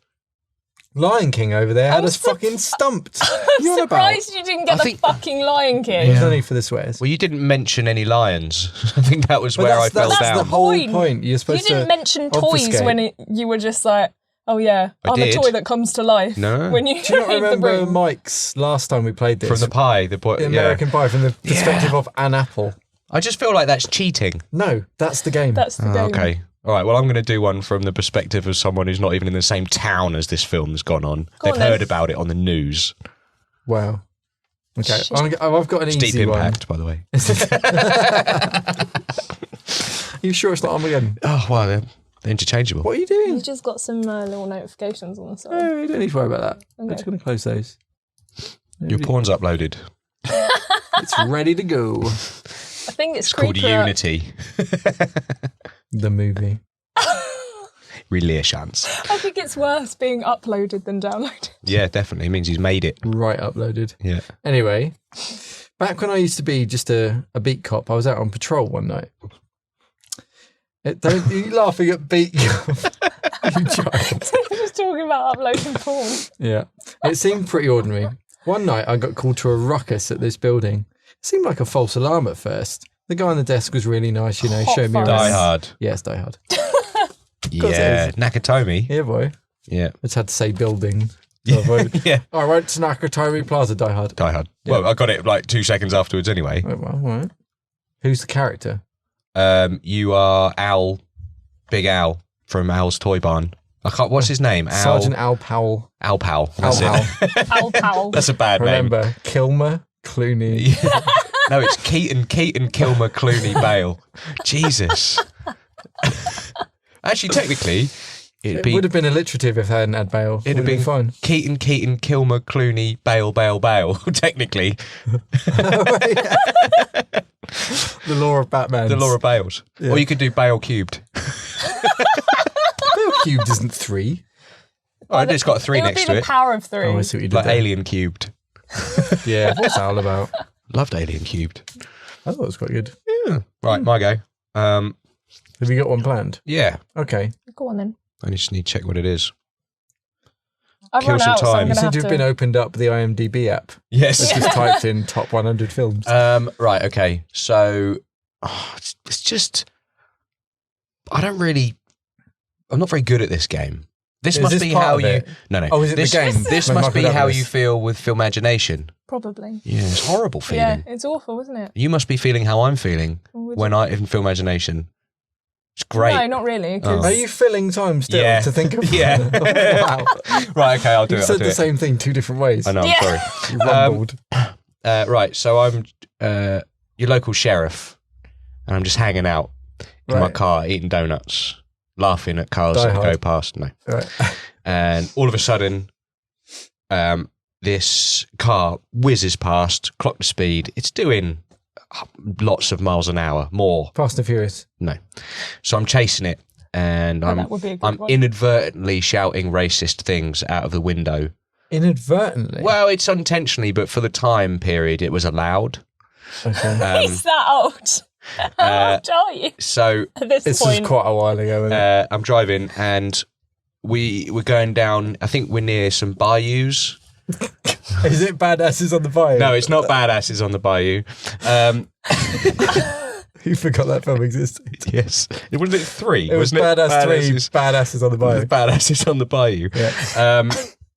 Speaker 2: Lion King over there had us fucking stumped.
Speaker 3: I'm surprised you didn't get the fucking Lion King.
Speaker 2: There's no need for the swears.
Speaker 1: well, you didn't mention any lions. I think that was where I fell
Speaker 2: that's
Speaker 1: down.
Speaker 2: the whole
Speaker 3: Point.
Speaker 2: point. You're supposed
Speaker 3: You didn't
Speaker 2: to
Speaker 3: mention toys
Speaker 2: obfuscate.
Speaker 3: when you were just like, oh yeah, I'm a
Speaker 1: did.
Speaker 3: toy that comes to life.
Speaker 1: No.
Speaker 3: When you
Speaker 2: Do you not
Speaker 3: read the
Speaker 2: remember
Speaker 3: room.
Speaker 2: Mike's last time we played this?
Speaker 1: From the pie, the boy.
Speaker 2: The American Pie, from the perspective of an apple.
Speaker 1: I just feel like that's cheating.
Speaker 2: No, that's the game.
Speaker 3: That's the game.
Speaker 1: Okay. All right. Well, I'm going to do one from the perspective of someone who's not even in the same town as this film's gone on.
Speaker 3: Go
Speaker 1: They've
Speaker 3: on,
Speaker 1: heard
Speaker 3: then.
Speaker 1: about it on the news.
Speaker 2: Wow. Okay,
Speaker 3: Shit.
Speaker 2: I've got an
Speaker 1: It's
Speaker 2: easy
Speaker 1: Deep
Speaker 2: one.
Speaker 1: Impact, by the way.
Speaker 2: Are you sure it's not Armageddon?
Speaker 1: Oh, wow. They're interchangeable.
Speaker 2: What are you doing?
Speaker 3: You just got some little notifications on the side.
Speaker 2: No, you don't need to worry about that. I'm
Speaker 3: Okay.
Speaker 2: just going to close those.
Speaker 1: Your porn's uploaded.
Speaker 2: It's ready to go.
Speaker 3: I think it's
Speaker 1: It's called
Speaker 3: creeper.
Speaker 1: Unity.
Speaker 2: The movie.
Speaker 1: Relations.
Speaker 3: I think it's worse being uploaded than downloaded.
Speaker 1: Yeah, definitely. It means he's made it.
Speaker 2: Right uploaded.
Speaker 1: Yeah.
Speaker 2: Anyway, back when I used to be just a beat cop, I was out on patrol one night. Don't you laughing at beat cop, you child.
Speaker 3: Just talking about uploading porn.
Speaker 2: Yeah. It seemed pretty ordinary. One night I got called to a ruckus at this building. It seemed like a false alarm at first. The guy on the desk was really nice, you know,
Speaker 3: Hot
Speaker 2: showed me
Speaker 3: fuzz.
Speaker 2: around.
Speaker 1: Die Hard.
Speaker 2: Yes, Die Hard.
Speaker 1: Yeah. Nakatomi.
Speaker 2: Yeah, boy.
Speaker 1: Yeah.
Speaker 2: I just had to say building. So I avoided-
Speaker 1: Yeah.
Speaker 2: I went to Nakatomi Plaza, Die Hard.
Speaker 1: Die Hard. Well, I got it like 2 seconds afterwards anyway.
Speaker 2: Right, well, all right. Who's the character?
Speaker 1: You are Al, Big Al from Al's Toy Barn. I can't. What's his name? Al.
Speaker 2: Sergeant Al Powell.
Speaker 1: Al Powell. That's
Speaker 2: Al
Speaker 1: it.
Speaker 3: Owl Powell.
Speaker 1: That's a bad
Speaker 2: Remember, Kilmer, Clooney.
Speaker 1: name. No, it's Keaton, Kilmer, Clooney, Bale. Jesus. Actually, technically, it'd
Speaker 2: It
Speaker 1: be
Speaker 2: would have been alliterative if they hadn't had Bale.
Speaker 1: it'd have
Speaker 2: Would
Speaker 1: been
Speaker 2: fine.
Speaker 1: Keaton, Kilmer, Clooney, Bale. Technically,
Speaker 2: The law of Batman.
Speaker 1: the law of Bales.
Speaker 2: Yeah.
Speaker 1: Or you could do Bale cubed.
Speaker 2: Bale cubed isn't 3.
Speaker 1: Oh, it's got a 3
Speaker 3: It would
Speaker 1: next
Speaker 3: be
Speaker 1: to
Speaker 3: the
Speaker 1: it.
Speaker 3: power of 3.
Speaker 2: Oh, I see what you did
Speaker 1: Like
Speaker 2: there.
Speaker 1: Alien cubed.
Speaker 2: Yeah, what's that all about?
Speaker 1: Loved Alien cubed.
Speaker 2: I thought it was quite good.
Speaker 1: Yeah. Right, my go.
Speaker 2: Have you got one planned?
Speaker 1: Yeah.
Speaker 2: Okay.
Speaker 3: Go on then.
Speaker 1: I just need to check what it is.
Speaker 3: I've
Speaker 1: Kill
Speaker 3: run
Speaker 1: some
Speaker 3: out, so
Speaker 1: time.
Speaker 3: I'm
Speaker 1: You
Speaker 2: You
Speaker 3: going to
Speaker 2: seem
Speaker 3: have
Speaker 2: to have been opened up the IMDb app.
Speaker 1: Yes.
Speaker 2: It's just typed in top 100 films.
Speaker 1: Right, okay. So, it's just, I'm not very good at this game. This
Speaker 2: Is
Speaker 1: must
Speaker 2: this
Speaker 1: be
Speaker 2: part
Speaker 1: how
Speaker 2: of
Speaker 1: you,
Speaker 2: it?
Speaker 1: no.
Speaker 2: Oh, is it the
Speaker 1: this,
Speaker 2: game?
Speaker 1: This
Speaker 2: Like
Speaker 1: must
Speaker 2: Michael
Speaker 1: be how
Speaker 2: Douglas?
Speaker 1: you feel with Filmimagination.
Speaker 3: Probably.
Speaker 1: Yeah, it's horrible
Speaker 3: Yeah,
Speaker 1: feeling.
Speaker 3: it's awful, isn't it?
Speaker 1: You must be feeling how I'm feeling
Speaker 3: Would
Speaker 1: when
Speaker 3: you?
Speaker 1: I, in Filmimagination. It's great.
Speaker 3: No, not really. 'cause
Speaker 2: Are you filling time still
Speaker 1: Yeah.
Speaker 2: to think of?
Speaker 1: Yeah.
Speaker 2: Wow.
Speaker 1: Right, okay, I'll do
Speaker 2: You
Speaker 1: it.
Speaker 2: said
Speaker 1: I'll do
Speaker 2: the
Speaker 1: it.
Speaker 2: same thing 2 different ways.
Speaker 1: I know, I'm
Speaker 3: Yeah.
Speaker 1: sorry.
Speaker 2: You rumbled.
Speaker 1: Right, so I'm your local sheriff, and I'm just hanging out in my
Speaker 2: Right.
Speaker 1: car eating donuts, laughing at cars
Speaker 2: Die
Speaker 1: that go
Speaker 2: Hard.
Speaker 1: past. No,
Speaker 2: Right.
Speaker 1: and all of a sudden, this car whizzes past, clock the speed. It's doing lots of miles an hour, more.
Speaker 2: Fast and Furious.
Speaker 1: No, so I'm chasing it, and
Speaker 3: Oh, that would be a good
Speaker 1: I'm
Speaker 3: one.
Speaker 1: inadvertently shouting racist things out of the window.
Speaker 2: Inadvertently.
Speaker 1: Well, it's unintentionally, but for the time period, it was allowed.
Speaker 2: Okay.
Speaker 3: He's that old. How old are you
Speaker 1: So
Speaker 3: at this
Speaker 2: This
Speaker 3: point?
Speaker 2: was quite a while ago. Wasn't it?
Speaker 1: I'm driving, and we're going down. I think we're near some bayous.
Speaker 2: Is it Badasses on the Bayou?
Speaker 1: No, it's not badasses on the bayou.
Speaker 2: You forgot that film existed.
Speaker 1: Yes, it wasn't it 3.
Speaker 2: It was
Speaker 1: wasn't
Speaker 2: Badass 3,
Speaker 1: Badasses-
Speaker 2: Badasses on the Bayou.
Speaker 1: Badasses on the bayou.
Speaker 2: Yeah.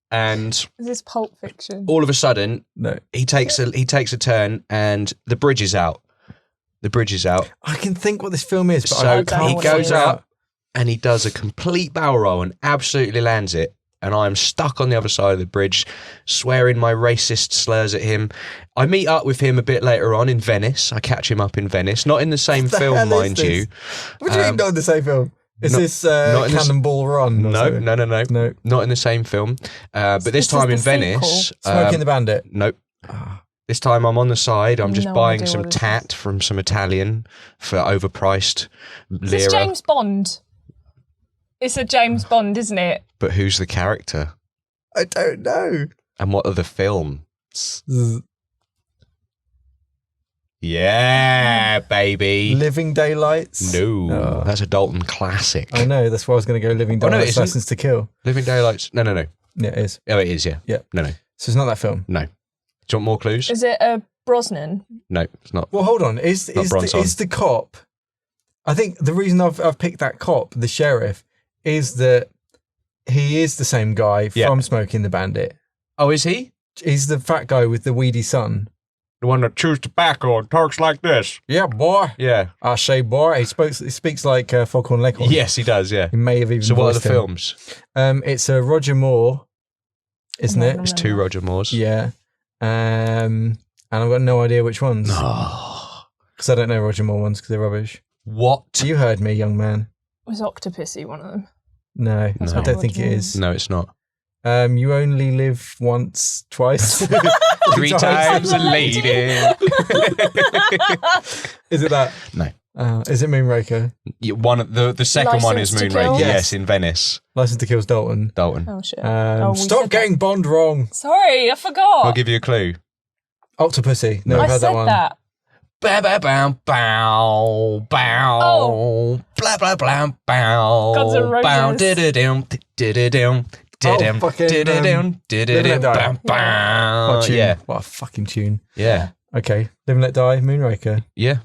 Speaker 1: And
Speaker 3: Is this Pulp Fiction?
Speaker 1: all of a sudden,
Speaker 2: No.
Speaker 1: he takes a turn, and the bridge is out. The bridge is out.
Speaker 2: I can think what this film is, but
Speaker 1: So
Speaker 2: I
Speaker 3: don't
Speaker 2: can't
Speaker 1: he
Speaker 3: wanna
Speaker 1: goes
Speaker 3: hear it.
Speaker 1: up, and he does a complete barrel roll and absolutely lands it. And I'm stuck on the other side of the bridge, swearing my racist slurs at him. I meet up with him a bit later on in Venice. I catch him up in Venice, not in the same
Speaker 2: What the
Speaker 1: film,
Speaker 2: hell is
Speaker 1: mind
Speaker 2: this?
Speaker 1: you.
Speaker 2: What do you mean not in the same film? Is
Speaker 1: not-
Speaker 2: this
Speaker 1: not in the s-
Speaker 2: Cannonball Run? or
Speaker 1: No,
Speaker 2: something?
Speaker 1: no,
Speaker 2: No.
Speaker 1: not in the same film. But this
Speaker 3: This
Speaker 1: time in
Speaker 3: is the
Speaker 1: Venice,
Speaker 2: Smoking the Bandit.
Speaker 1: nope. This time I'm on the side. I'm just
Speaker 3: No
Speaker 1: buying
Speaker 3: idea
Speaker 1: some
Speaker 3: what it is.
Speaker 1: tat from some Italian for overpriced
Speaker 3: Is this
Speaker 1: lira.
Speaker 3: James Bond? It's a James Bond, isn't it?
Speaker 1: But who's the character?
Speaker 2: I don't know.
Speaker 1: And what are the films? Yeah, baby.
Speaker 2: Living Daylights.
Speaker 1: No,
Speaker 2: Oh.
Speaker 1: that's a Dalton classic.
Speaker 2: I know. That's why I was going to go Living
Speaker 1: Oh, no, it
Speaker 2: Daylights,
Speaker 1: isn't.
Speaker 2: License to Kill.
Speaker 1: Living Daylights. No.
Speaker 2: Yeah, it is.
Speaker 1: Oh, it is, yeah.
Speaker 2: Yeah.
Speaker 1: No.
Speaker 2: So it's not that film.
Speaker 1: Do you want more clues?
Speaker 3: Is it a Brosnan?
Speaker 1: No, it's not.
Speaker 2: Well, hold on. Is
Speaker 1: Bronson.
Speaker 2: the cop? I think the reason I've picked that cop, the sheriff, is that he is the same guy from Smoking the Bandit.
Speaker 1: Oh, is he?
Speaker 2: He's the fat guy with the weedy son.
Speaker 1: The one that chews tobacco and talks like this.
Speaker 2: Yeah, boy.
Speaker 1: Yeah.
Speaker 2: I say, boy. He speaks like Foghorn Leghorn.
Speaker 1: Yes, he does, yeah.
Speaker 2: He may have even.
Speaker 1: So what are the
Speaker 2: voiced him.
Speaker 1: films?
Speaker 2: It's a Roger Moore, isn't it?
Speaker 1: It's 2 Roger Moores.
Speaker 2: Yeah. And I've got no idea which ones. Because I don't know Roger Moore ones because they're rubbish.
Speaker 1: What?
Speaker 2: You heard me, young man.
Speaker 3: Was Octopussy one of them?
Speaker 2: No,
Speaker 3: That's
Speaker 2: I
Speaker 3: not
Speaker 2: don't think
Speaker 3: Roger
Speaker 2: it
Speaker 3: Moore.
Speaker 2: is.
Speaker 1: No, it's not.
Speaker 2: You only live once, twice.
Speaker 1: 3 times a lady.
Speaker 2: Is it that?
Speaker 1: No.
Speaker 2: Is it Moonraker?
Speaker 1: The second one is
Speaker 3: License to
Speaker 1: Moonraker.
Speaker 3: Kill?
Speaker 1: Yes, in Venice.
Speaker 2: License to Kill's Dalton.
Speaker 1: Dalton.
Speaker 3: Oh shit! We
Speaker 2: Stop
Speaker 3: said
Speaker 2: getting Bond wrong.
Speaker 3: that. Sorry, I forgot.
Speaker 1: I'll give you a clue.
Speaker 2: Octopussy. No,
Speaker 3: I
Speaker 2: I've heard
Speaker 3: said
Speaker 2: that one.
Speaker 3: that.
Speaker 1: Bow, bow, bow, bow, bow.
Speaker 3: Oh.
Speaker 1: Blah, blah, blah, bow.
Speaker 3: Guns N' Roses.
Speaker 1: Bow, di-di-dum, di-di-dum, di-dum,
Speaker 2: fucking,
Speaker 1: di-di-dum, di-di-dum,
Speaker 2: Live and Let Die.
Speaker 1: bow, bow.
Speaker 2: What a tune.
Speaker 1: Yeah,
Speaker 2: What a fucking tune.
Speaker 1: yeah,
Speaker 2: Okay. Live and Let Die, Moonraker.
Speaker 1: yeah.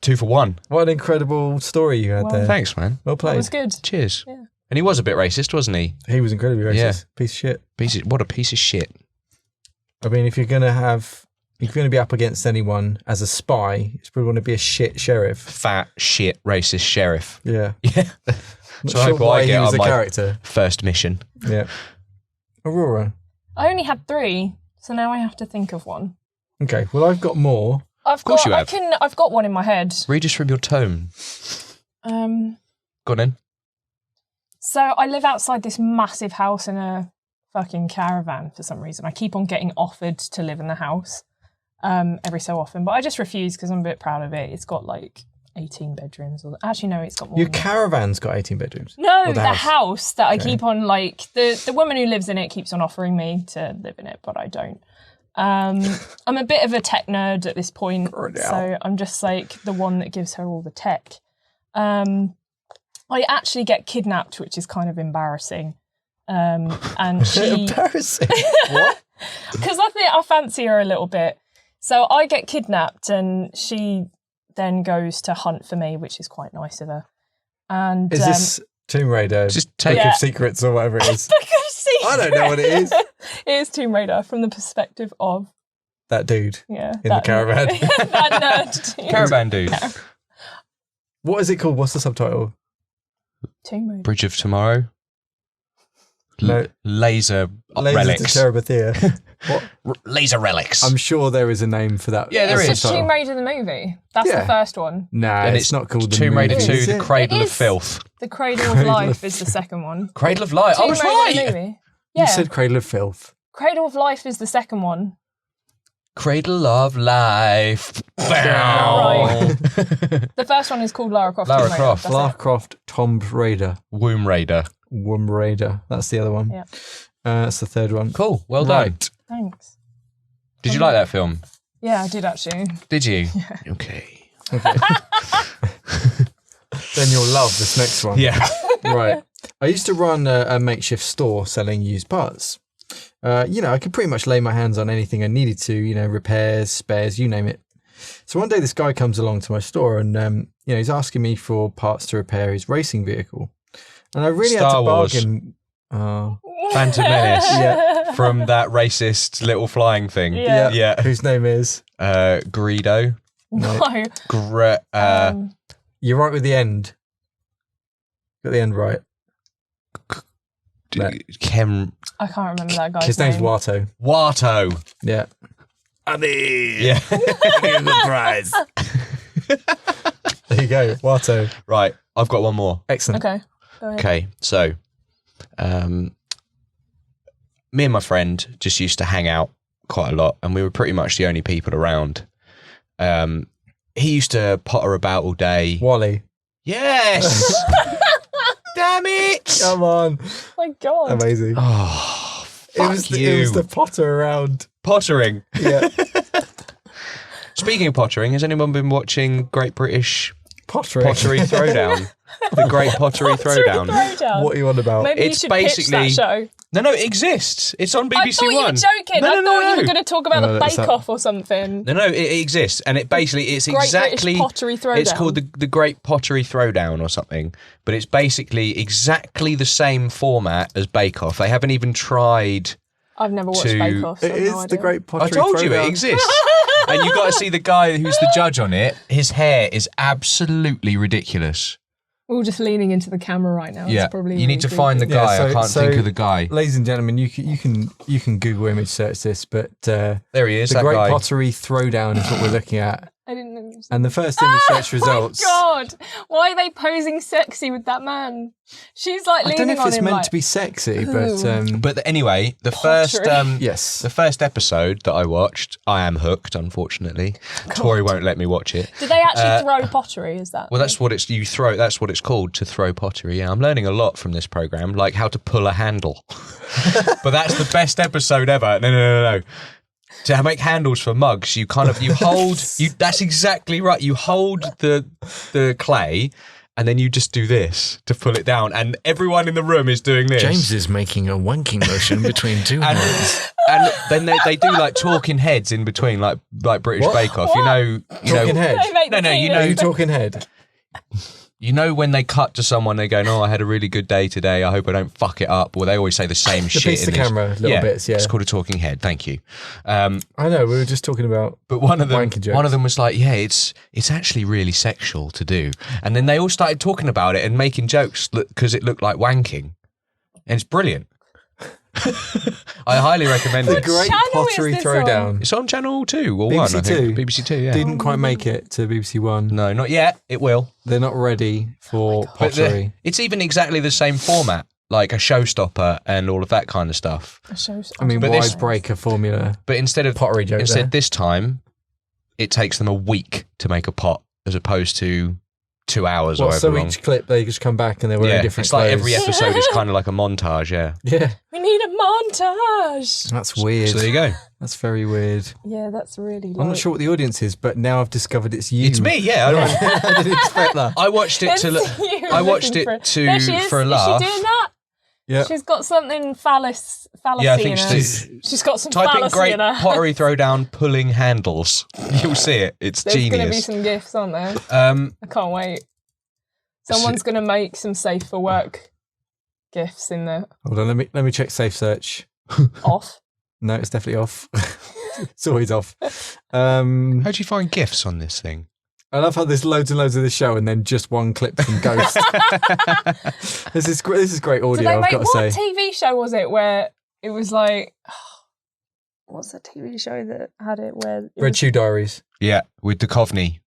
Speaker 1: 2 for 1.
Speaker 2: What an incredible story you had
Speaker 3: Wow.
Speaker 2: there.
Speaker 1: Thanks, man.
Speaker 2: Well
Speaker 3: That
Speaker 2: played.
Speaker 3: was good.
Speaker 1: Cheers.
Speaker 3: Yeah.
Speaker 1: And he was a bit racist, wasn't he?
Speaker 2: He was incredibly racist.
Speaker 1: Yeah.
Speaker 2: Piece of shit.
Speaker 1: What a piece of shit.
Speaker 2: I mean, if you're going to be up against anyone as a spy, it's probably going to be a shit sheriff.
Speaker 1: Fat, shit, racist sheriff.
Speaker 2: Yeah.
Speaker 1: Yeah.
Speaker 2: Not
Speaker 1: So I
Speaker 2: sure
Speaker 1: hope I
Speaker 2: why he
Speaker 1: get
Speaker 2: was
Speaker 1: on
Speaker 2: a
Speaker 1: my
Speaker 2: character.
Speaker 1: first mission.
Speaker 2: Yeah. Aurora.
Speaker 3: I only had 3, so now I have to think of one.
Speaker 2: Okay. Well, I've got more.
Speaker 3: Of
Speaker 1: course you have.
Speaker 3: I've got one in my head.
Speaker 1: Read us from your tone. Go on then.
Speaker 3: So I live outside this massive house in a fucking caravan for some reason. I keep on getting offered to live in the house every so often, but I just refuse because I'm a bit proud of it. It's got like 18 bedrooms. Actually, no, it's got more.
Speaker 2: Your
Speaker 3: than that.
Speaker 2: caravan's got 18 bedrooms.
Speaker 3: No,
Speaker 2: Or
Speaker 3: the
Speaker 2: the
Speaker 3: house that I
Speaker 2: Okay.
Speaker 3: keep on, like, the woman who lives in it keeps on offering me to live in it, but I don't. I'm a bit of a tech nerd at this point, so I'm just like the one that gives her all the tech. I actually get kidnapped, which is kind of embarrassing. And she,
Speaker 2: Embarrassing. What?
Speaker 3: because I think I fancy her a little bit. So I get kidnapped, and she then goes to hunt for me, which is quite nice of her. And
Speaker 2: Is this Tomb Raider?
Speaker 1: Just
Speaker 2: Book
Speaker 1: take
Speaker 3: Yeah.
Speaker 2: of Secrets or whatever it is.
Speaker 3: I
Speaker 2: don't know what it is.
Speaker 3: It is Tomb Raider from the perspective of
Speaker 2: That dude.
Speaker 3: in
Speaker 2: the caravan.
Speaker 3: that nerd. Dude.
Speaker 1: Caravan dude.
Speaker 2: What is it called? What's the subtitle?
Speaker 3: Tomb Raider.
Speaker 1: Bridge of Tomorrow.
Speaker 2: No.
Speaker 1: Laser
Speaker 2: Lasers
Speaker 1: relics.
Speaker 2: to Terabithia. What?
Speaker 1: Laser relics.
Speaker 2: I'm sure there is a name for that.
Speaker 1: Yeah, there
Speaker 3: It's
Speaker 1: is.
Speaker 3: just Tomb Raider the movie. That's
Speaker 2: Yeah.
Speaker 3: the first one.
Speaker 2: Nah,
Speaker 1: And
Speaker 2: it's not called the
Speaker 1: Tomb Raider
Speaker 2: movie,
Speaker 1: 2,
Speaker 2: is
Speaker 1: The
Speaker 2: it?
Speaker 1: Cradle
Speaker 3: It
Speaker 1: of
Speaker 3: is.
Speaker 1: Filth.
Speaker 3: The Cradle of
Speaker 2: Cradle
Speaker 3: Life
Speaker 2: of
Speaker 3: is the second one.
Speaker 1: Cradle of Life. I
Speaker 3: Tomb
Speaker 1: was
Speaker 3: Raider
Speaker 1: right.
Speaker 3: the movie. Yeah.
Speaker 2: You said Cradle of Filth.
Speaker 3: Cradle of Life is the second one.
Speaker 1: Cradle of Life.
Speaker 3: Right. The first one is called Lara Croft.
Speaker 1: Lara
Speaker 3: Tomb Raider.
Speaker 1: Croft.
Speaker 3: That's
Speaker 2: Lara
Speaker 3: it.
Speaker 2: Croft, Tomb Raider,
Speaker 1: Womb Raider.
Speaker 2: Womb Raider. That's the other one.
Speaker 3: Yeah.
Speaker 2: That's the third one.
Speaker 1: Cool. Well done.
Speaker 2: Right.
Speaker 3: Thanks.
Speaker 1: Did you like that film?
Speaker 3: Yeah, I did actually.
Speaker 1: Did you? Okay.
Speaker 2: Then you'll love this next one.
Speaker 1: Yeah.
Speaker 2: Right. I used to run a makeshift store selling used parts. I could pretty much lay my hands on anything I needed to, repairs, spares, you name it. So one day this guy comes along to my store and, he's asking me for parts to repair his racing vehicle. And I really had
Speaker 1: Star
Speaker 2: to
Speaker 1: Wars.
Speaker 2: bargain.
Speaker 1: Phantom Menace.
Speaker 2: Yeah.
Speaker 1: From that racist little flying thing.
Speaker 3: Yeah.
Speaker 1: Yeah.
Speaker 2: Whose name is?
Speaker 1: Greedo.
Speaker 3: No.
Speaker 2: You're right with the end. Got the end right. No.
Speaker 1: Chem.
Speaker 3: I can't remember that guy's
Speaker 2: His name's
Speaker 3: name.
Speaker 2: Watto.
Speaker 1: Watto.
Speaker 2: Yeah.
Speaker 1: Yeah.
Speaker 2: the prize. There you go. Watto.
Speaker 1: Right. I've got one more.
Speaker 2: Excellent.
Speaker 3: Okay. Go ahead.
Speaker 1: Okay. So, me and my friend just used to hang out quite a lot, and we were pretty much the only people around. He used to potter about all day.
Speaker 2: Wally.
Speaker 1: Yes. Damn it.
Speaker 2: Come on.
Speaker 3: Oh my God.
Speaker 2: Amazing.
Speaker 1: Oh, fuck
Speaker 2: It was
Speaker 1: you.
Speaker 2: the Potter around.
Speaker 1: Pottering.
Speaker 2: Yeah.
Speaker 1: Speaking of pottering, has anyone been watching Great British
Speaker 2: Pottery.
Speaker 1: Throwdown? The Great Pottery Throwdown.
Speaker 2: What are you on about?
Speaker 3: Maybe
Speaker 1: It's
Speaker 3: you should pitch
Speaker 1: basically-
Speaker 3: that show.
Speaker 1: No, it exists. It's on BBC
Speaker 3: I thought
Speaker 1: One.
Speaker 3: you were joking.
Speaker 1: No,
Speaker 3: I thought you were going to talk about
Speaker 2: No,
Speaker 3: the
Speaker 2: that's
Speaker 3: Bake Off or something.
Speaker 1: No, it exists, and it's
Speaker 3: Great
Speaker 1: exactly.
Speaker 3: British Pottery Throwdown.
Speaker 1: It's called the Great Pottery Throwdown or something, but it's basically exactly the same format as Bake Off. They haven't even tried.
Speaker 3: I've never watched
Speaker 1: to-
Speaker 3: Bake Off. So
Speaker 2: It
Speaker 3: I've
Speaker 2: is
Speaker 3: no
Speaker 2: the
Speaker 3: idea.
Speaker 2: Great Pottery
Speaker 1: I told you
Speaker 2: Throwdown.
Speaker 1: it exists. And you got to see the guy who's the judge on it. His hair is absolutely ridiculous.
Speaker 3: We're all just leaning into the camera right now.
Speaker 1: Yeah,
Speaker 3: It's probably
Speaker 1: you need to
Speaker 3: really
Speaker 1: find the
Speaker 3: creepy.
Speaker 1: guy.
Speaker 2: Yeah,
Speaker 1: I can't
Speaker 2: so-
Speaker 1: think of the guy.
Speaker 2: Ladies and gentlemen, you can Google image search this, but
Speaker 1: There he is.
Speaker 2: the
Speaker 1: That
Speaker 2: Great
Speaker 1: guy.
Speaker 2: Pottery Throwdown is what we're looking at.
Speaker 3: I didn't know.
Speaker 2: And the first image search results.
Speaker 3: Oh my God! Why are they posing sexy with that man? She's like
Speaker 2: I
Speaker 3: leaning
Speaker 2: don't know if
Speaker 3: on
Speaker 2: it's
Speaker 3: him
Speaker 2: meant
Speaker 3: like,
Speaker 2: to be sexy, but
Speaker 1: But anyway, the
Speaker 3: Pottery.
Speaker 1: first
Speaker 2: yes.
Speaker 1: the first episode that I watched, I am hooked. Unfortunately, Tori won't let me watch it.
Speaker 3: Did they actually throw pottery? Is that?
Speaker 1: Well, that's what it's you throw. That's what it's called, to throw pottery. Yeah, I'm learning a lot from this program, like how to pull a handle. But that's the best episode ever. No. To make handles for mugs, you hold. That's exactly right. You hold the clay, and then you just do this to pull it down, and everyone in the room is doing this.
Speaker 4: James is making a wanking motion between two
Speaker 1: and,
Speaker 4: hands.
Speaker 1: and then they do like talking heads in between, like British
Speaker 2: What?
Speaker 1: Bake Off.
Speaker 3: What?
Speaker 1: You know,
Speaker 2: Talking head.
Speaker 3: They make the
Speaker 1: No, you
Speaker 3: penis.
Speaker 1: know-
Speaker 2: Are you talking head?
Speaker 1: You know when they cut to someone, they're going, "Oh, I had a really good day today. I hope I don't fuck it up." Or they always say the same shit.
Speaker 2: piece
Speaker 1: in
Speaker 2: to
Speaker 1: this.
Speaker 2: camera, little bits, yeah.
Speaker 1: It's called a talking head. Thank you.
Speaker 2: I know, we were just talking about
Speaker 1: But one of
Speaker 2: wanking jokes.
Speaker 1: them was like, "Yeah, it's actually really sexual to do." And then they all started talking about it and making jokes because it looked like wanking, and it's brilliant. I highly recommend
Speaker 2: the
Speaker 1: it.
Speaker 2: Great
Speaker 3: channel is
Speaker 2: Pottery
Speaker 3: this
Speaker 2: Throwdown.
Speaker 1: It's on Channel 2 or 1, I
Speaker 2: BBC
Speaker 1: think.
Speaker 2: Two.
Speaker 1: BBC 2, yeah.
Speaker 2: Didn't quite make it to BBC One.
Speaker 1: No, not yet. It will.
Speaker 2: They're not ready for
Speaker 1: But
Speaker 2: pottery.
Speaker 1: it's even exactly the same format, like a showstopper and all of that kind of stuff.
Speaker 2: I mean,
Speaker 1: But
Speaker 2: why
Speaker 1: this-
Speaker 2: break a formula?
Speaker 1: But instead of
Speaker 2: Pottery joke
Speaker 1: instead
Speaker 2: there.
Speaker 1: this time, it takes them a week to make a pot as opposed to 2 hours or
Speaker 2: Well,
Speaker 1: however
Speaker 2: so
Speaker 1: long.
Speaker 2: each clip they just come back and they're wearing
Speaker 1: Yeah,
Speaker 2: different
Speaker 1: it's like
Speaker 2: clothes.
Speaker 1: every episode is kind of like a montage. Yeah.
Speaker 2: Yeah,
Speaker 3: We need a montage.
Speaker 2: that's weird.
Speaker 1: So there you go.
Speaker 2: That's very weird.
Speaker 3: Yeah, that's really.
Speaker 2: I'm not sure what the audience is, but now I've discovered it's you.
Speaker 1: It's me. Yeah.
Speaker 2: I didn't expect that.
Speaker 1: I watched it to look. I watched it
Speaker 3: There she is.
Speaker 1: for a
Speaker 3: Is
Speaker 1: laugh.
Speaker 3: she doing that?
Speaker 2: Yeah.
Speaker 3: She's got something fallacy
Speaker 1: Yeah, I think
Speaker 3: in her.
Speaker 1: she's-
Speaker 3: She's got some
Speaker 1: Type in
Speaker 3: fallacy
Speaker 1: Great
Speaker 3: in her.
Speaker 1: Pottery Throwdown pulling handles. You'll see it. It's
Speaker 3: There's going to be
Speaker 1: genius.
Speaker 3: some gifts on there.
Speaker 1: Um,
Speaker 3: I can't wait. Someone's going to make some safe for work gifts in there.
Speaker 2: Hold on, let me check Safe Search.
Speaker 3: Off.
Speaker 2: No, it's definitely off. It's always off. Um,
Speaker 1: how do you find gifts on this thing?
Speaker 2: I love how there's loads and loads of this show and then just one clip from Ghost. This is great
Speaker 3: Did
Speaker 2: audio,
Speaker 3: they
Speaker 2: I've
Speaker 3: make
Speaker 2: got to
Speaker 3: what
Speaker 2: say.
Speaker 3: TV show was it where it was like? What's the TV show that had it where? It
Speaker 2: Red
Speaker 3: was,
Speaker 2: Shoe Diaries.
Speaker 1: Yeah, with Duchovny.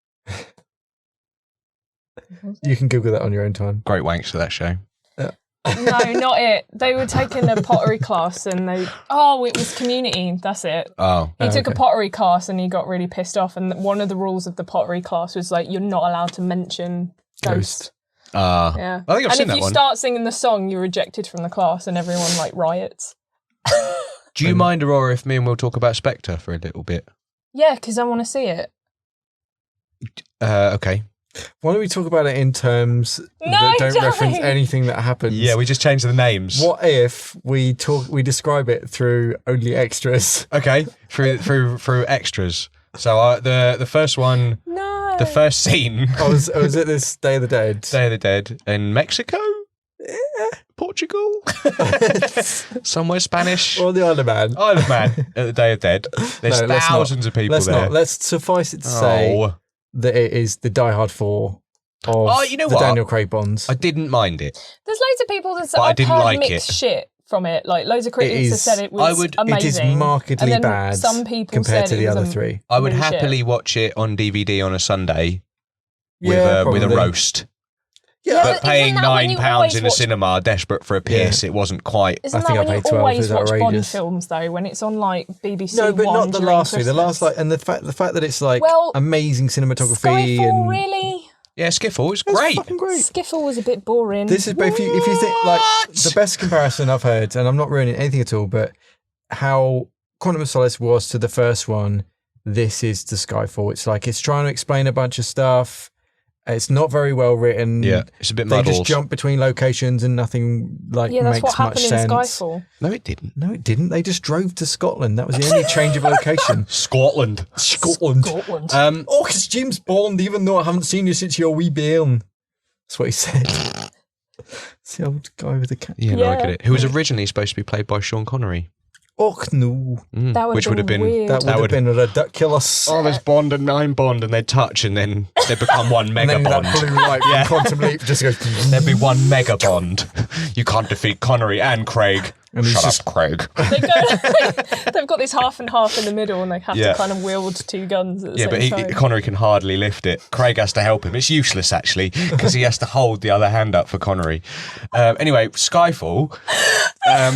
Speaker 2: You can Google that on your own time.
Speaker 1: Great wanks for that show.
Speaker 3: no, not it. They were taking a pottery class and it was Community. That's it.
Speaker 1: Oh,
Speaker 3: He took a
Speaker 2: okay.
Speaker 3: pottery class and he got really pissed off. And one of the rules of the pottery class was like, you're not allowed to mention ghosts. Yeah.
Speaker 1: I think I've
Speaker 3: and
Speaker 1: seen
Speaker 3: if
Speaker 1: that
Speaker 3: you
Speaker 1: one.
Speaker 3: start singing the song, you're rejected from the class and everyone like riots.
Speaker 1: Do you mind, Aurora, if me and Will talk about Spectre for a little bit?
Speaker 3: Yeah, because I want to see it.
Speaker 1: Okay.
Speaker 2: Why don't we talk about it in terms
Speaker 3: No,
Speaker 2: that don't
Speaker 3: don't.
Speaker 2: reference anything that happens?
Speaker 1: Yeah, we just changed the names.
Speaker 2: What if we describe it through only extras?
Speaker 1: Okay, through extras. So the first one,
Speaker 3: No.
Speaker 1: the first scene,
Speaker 2: I was at this Day of the Dead.
Speaker 1: Day of the Dead in Mexico, Portugal, somewhere Spanish.
Speaker 2: Or the Isle of Man.
Speaker 1: Isle of Man at the Day of Dead. There's
Speaker 2: No, let's not.
Speaker 1: thousands of people
Speaker 2: Let's
Speaker 1: there.
Speaker 2: not. Let's suffice it to say
Speaker 1: Oh,
Speaker 2: that it is the Die Hard 4 of
Speaker 1: Oh, you know
Speaker 2: the
Speaker 1: what?
Speaker 2: Daniel Craig Bonds.
Speaker 1: I didn't mind it.
Speaker 3: There's loads of people that
Speaker 1: But I
Speaker 3: I've
Speaker 1: didn't
Speaker 3: heard
Speaker 1: like
Speaker 3: mixed
Speaker 1: it.
Speaker 3: shit from it. Like loads of critics have
Speaker 2: is-
Speaker 3: said it was
Speaker 1: I would-
Speaker 3: amazing.
Speaker 2: It is markedly
Speaker 3: and then
Speaker 2: bad
Speaker 3: some people
Speaker 2: compared
Speaker 3: said
Speaker 2: to the
Speaker 3: it was
Speaker 2: other three.
Speaker 1: I would
Speaker 3: really shit.
Speaker 1: happily watch it on DVD on a Sunday
Speaker 2: Yeah,
Speaker 1: with a
Speaker 2: probably.
Speaker 1: roast.
Speaker 3: Yeah,
Speaker 1: But
Speaker 3: isn't
Speaker 1: paying
Speaker 3: that when
Speaker 1: £9
Speaker 3: you
Speaker 1: in
Speaker 3: always
Speaker 1: a
Speaker 3: watch-
Speaker 1: cinema, desperate for a piss, it wasn't quite.
Speaker 3: Isn't
Speaker 2: I think
Speaker 3: that
Speaker 2: I
Speaker 3: when you
Speaker 2: paid 12,
Speaker 3: always
Speaker 2: it's
Speaker 3: watch Bond
Speaker 2: outrageous.
Speaker 3: films though? When it's on like BBC
Speaker 2: No, but
Speaker 3: One
Speaker 2: not the
Speaker 3: during
Speaker 2: last three. The last
Speaker 3: Christmas?
Speaker 2: and the fact that it's like
Speaker 3: Well,
Speaker 2: amazing cinematography
Speaker 3: Skyfall,
Speaker 2: and
Speaker 3: really?
Speaker 1: Yeah, Skiffle was
Speaker 2: It's
Speaker 1: great.
Speaker 2: fucking great.
Speaker 3: Skiffle was a bit boring.
Speaker 2: This is, but if you think like the best comparison I've heard, and I'm not ruining anything at all, but how Quantum of Solace was to the first one this is the Skyfall. It's like it's trying to explain a bunch of stuff. It's not very well written.
Speaker 1: Yeah, it's a bit
Speaker 2: They
Speaker 1: muddled.
Speaker 2: just jump between locations and nothing
Speaker 3: that's
Speaker 2: makes
Speaker 3: what
Speaker 2: much
Speaker 3: happened in
Speaker 2: sense.
Speaker 3: Skyfall.
Speaker 1: No, it didn't.
Speaker 2: No, it didn't. They just drove to Scotland. That was the only change of location.
Speaker 1: Scotland.
Speaker 2: Scotland.
Speaker 3: Scotland.
Speaker 2: Oh, it's James Bond, even though I haven't seen you since you're a wee bairn. That's what he said. It's the old guy with the cat.
Speaker 1: Yeah, no, I
Speaker 3: Yeah.
Speaker 1: get it. Who was originally supposed to be played by Sean Connery.
Speaker 2: Oh, no.
Speaker 3: That
Speaker 1: which would have been
Speaker 3: weird.
Speaker 2: That would have been ridiculous.
Speaker 1: Oh, there's Bond and I'm Bond, and they'd touch, and then they become one
Speaker 2: and
Speaker 1: mega
Speaker 2: then
Speaker 1: Bond.
Speaker 2: that blue light from Quantum Leap just goes...
Speaker 1: There'd be one mega Bond. You can't defeat Connery and Craig.
Speaker 2: And he's
Speaker 1: Shut
Speaker 2: just-
Speaker 1: up, Craig.
Speaker 3: They've got this half and half in the middle, and they have
Speaker 1: Yeah.
Speaker 3: to kind of wield two guns at the
Speaker 1: Yeah,
Speaker 3: same
Speaker 1: but
Speaker 3: time.
Speaker 1: Connery can hardly lift it. Craig has to help him. It's useless, actually, because he has to hold the other hand up for Connery. Anyway, Skyfall.
Speaker 3: I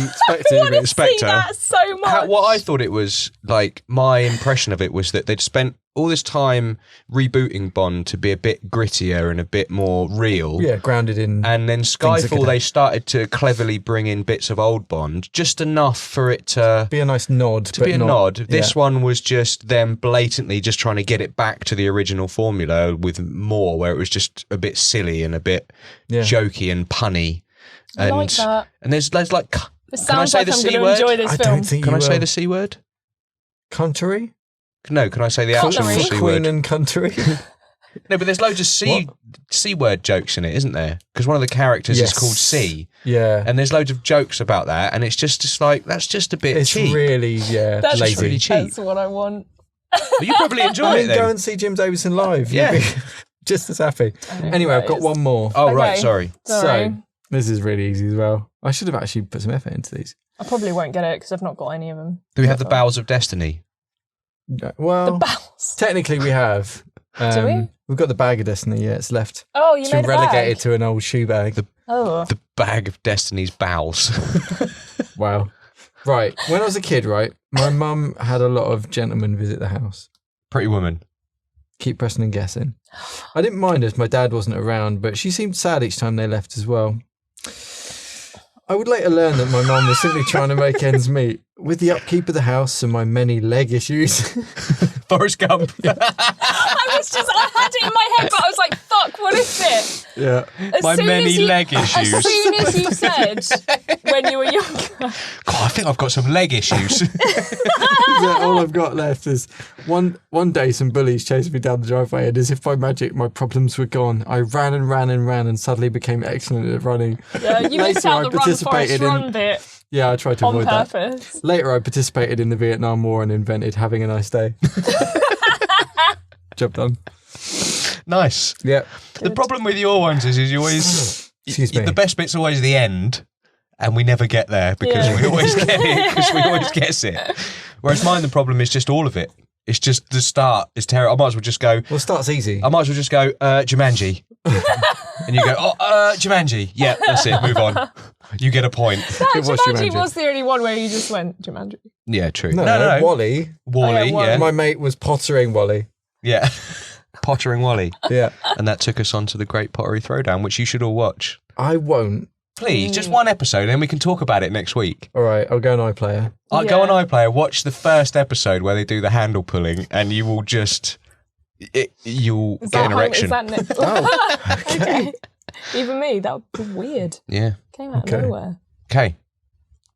Speaker 3: want to see
Speaker 1: Spectre.
Speaker 3: that so much.
Speaker 1: What I thought it was, like, my impression of it was that they'd spent all this time rebooting Bond to be a bit grittier and a bit more real.
Speaker 2: Yeah, grounded in...
Speaker 1: And then
Speaker 2: Things that
Speaker 1: Skyfall,
Speaker 2: could
Speaker 1: they started to cleverly bring in bits of old Bond, just enough for it to
Speaker 2: be a nice nod.
Speaker 1: be a nod. This one was just them blatantly just trying to get it back to the original formula with more, where it was just a bit silly and a bit jokey and punny.
Speaker 3: I
Speaker 1: And
Speaker 3: like that.
Speaker 1: and there's like,
Speaker 3: It
Speaker 1: can I
Speaker 3: sounds
Speaker 1: say
Speaker 3: like
Speaker 1: the
Speaker 3: I'm
Speaker 1: C
Speaker 3: going to
Speaker 1: word?
Speaker 3: enjoy this
Speaker 2: I
Speaker 3: film.
Speaker 2: don't think
Speaker 1: Can
Speaker 2: you
Speaker 1: I say
Speaker 2: will.
Speaker 1: the C word?
Speaker 2: Country?
Speaker 1: No, can I say the actual
Speaker 3: Cutlery.
Speaker 1: C
Speaker 2: Queen
Speaker 1: word?
Speaker 2: and country?
Speaker 1: No, but there's loads of C word jokes in it, isn't there? Because one of the characters
Speaker 2: Yes.
Speaker 1: is called C,
Speaker 2: Yeah.
Speaker 1: and there's loads of jokes about that, and it's just like that's just a bit
Speaker 2: It's
Speaker 1: cheap.
Speaker 2: really,
Speaker 3: That's
Speaker 2: lazy.
Speaker 1: really cheap.
Speaker 3: That's what I want.
Speaker 1: But you probably enjoy
Speaker 2: I
Speaker 1: it
Speaker 2: mean,
Speaker 1: then.
Speaker 2: go and see Jim Davison live.
Speaker 1: Yeah.
Speaker 2: You'll be just as happy. Anyway, I've got one more.
Speaker 1: Oh right,
Speaker 3: Okay.
Speaker 1: sorry.
Speaker 3: Sorry.
Speaker 2: So, this is really easy as well. I should have actually put some effort into these.
Speaker 3: I probably won't get it because I've not got any of them.
Speaker 1: Do we have the Bowels of Destiny?
Speaker 2: No, well,
Speaker 3: The bowels.
Speaker 2: technically we have.
Speaker 3: Do we?
Speaker 2: We've got the bag of destiny. Yeah, it's left.
Speaker 3: Oh, you
Speaker 2: It's
Speaker 3: made
Speaker 2: been
Speaker 3: a
Speaker 2: relegated
Speaker 3: bag.
Speaker 2: to an old shoe bag.
Speaker 3: Oh.
Speaker 1: The bag of Destiny's bowels.
Speaker 2: Wow. Right. When I was a kid, right, my mum had a lot of gentlemen visit the house.
Speaker 1: Pretty Woman.
Speaker 2: Keep pressing and guessing. I didn't mind as my dad wasn't around, but she seemed sad each time they left as well. I would later learn that my mum was simply trying to make ends meet. With the upkeep of the house and my many leg issues,
Speaker 1: Forrest Gump.
Speaker 3: I had it in my head, but I was like, fuck, what is it?
Speaker 2: yeah,
Speaker 3: As
Speaker 1: My
Speaker 3: soon
Speaker 1: many
Speaker 3: as you-
Speaker 1: leg issues.
Speaker 3: As soon as you said when you were younger.
Speaker 1: God, I think I've got some leg issues.
Speaker 2: all I've got left is one day some bullies chased me down the driveway, and as if by magic my problems were gone. I ran and ran and ran and suddenly became excellent at running.
Speaker 3: Yeah, you missed
Speaker 2: Later, I
Speaker 3: out the Run Forest
Speaker 2: participated in-
Speaker 3: Run bit
Speaker 2: Yeah, I tried to
Speaker 3: on
Speaker 2: avoid that.
Speaker 3: purpose.
Speaker 2: Later, I participated in the Vietnam War and invented having a nice day. Job done.
Speaker 1: Nice.
Speaker 2: Yeah.
Speaker 1: The problem with your ones is you always...
Speaker 2: Excuse me.
Speaker 1: The best bit's always the end, and we never get there because
Speaker 3: Yeah.
Speaker 1: we always get it, because we always guess it. Whereas mine, the problem is just all of it. It's just the start is terrible. I might as well just go...
Speaker 2: Well, start's easy.
Speaker 1: I might as well just go, Jumanji. And you go, Jumanji. Yeah, that's it, move on. You get a point.
Speaker 2: It was
Speaker 3: Jumanji
Speaker 2: Jumanji.
Speaker 3: was the only one where you just went, Jumanji.
Speaker 1: Yeah, true.
Speaker 2: No, Wally.
Speaker 1: Wally,
Speaker 3: Wally.
Speaker 1: yeah.
Speaker 2: My mate was pottering Wally.
Speaker 1: Yeah. Pottering Wally.
Speaker 2: Yeah.
Speaker 1: And that took us on to the Great Pottery Throwdown, which you should all watch.
Speaker 2: I won't.
Speaker 1: Please, just one episode, and we can talk about it next week.
Speaker 2: All right, I'll go on iPlayer.
Speaker 1: Go on
Speaker 3: Yeah.
Speaker 1: iPlayer, watch the first episode where they do the handle pulling, and you will just... you'll
Speaker 3: Is
Speaker 1: get
Speaker 3: that
Speaker 1: an
Speaker 3: how-
Speaker 1: erection.
Speaker 3: Is that ne-
Speaker 2: Oh,
Speaker 3: okay. Even me, that would be weird.
Speaker 1: Yeah.
Speaker 3: Came out
Speaker 2: Okay.
Speaker 3: of nowhere.
Speaker 1: Okay.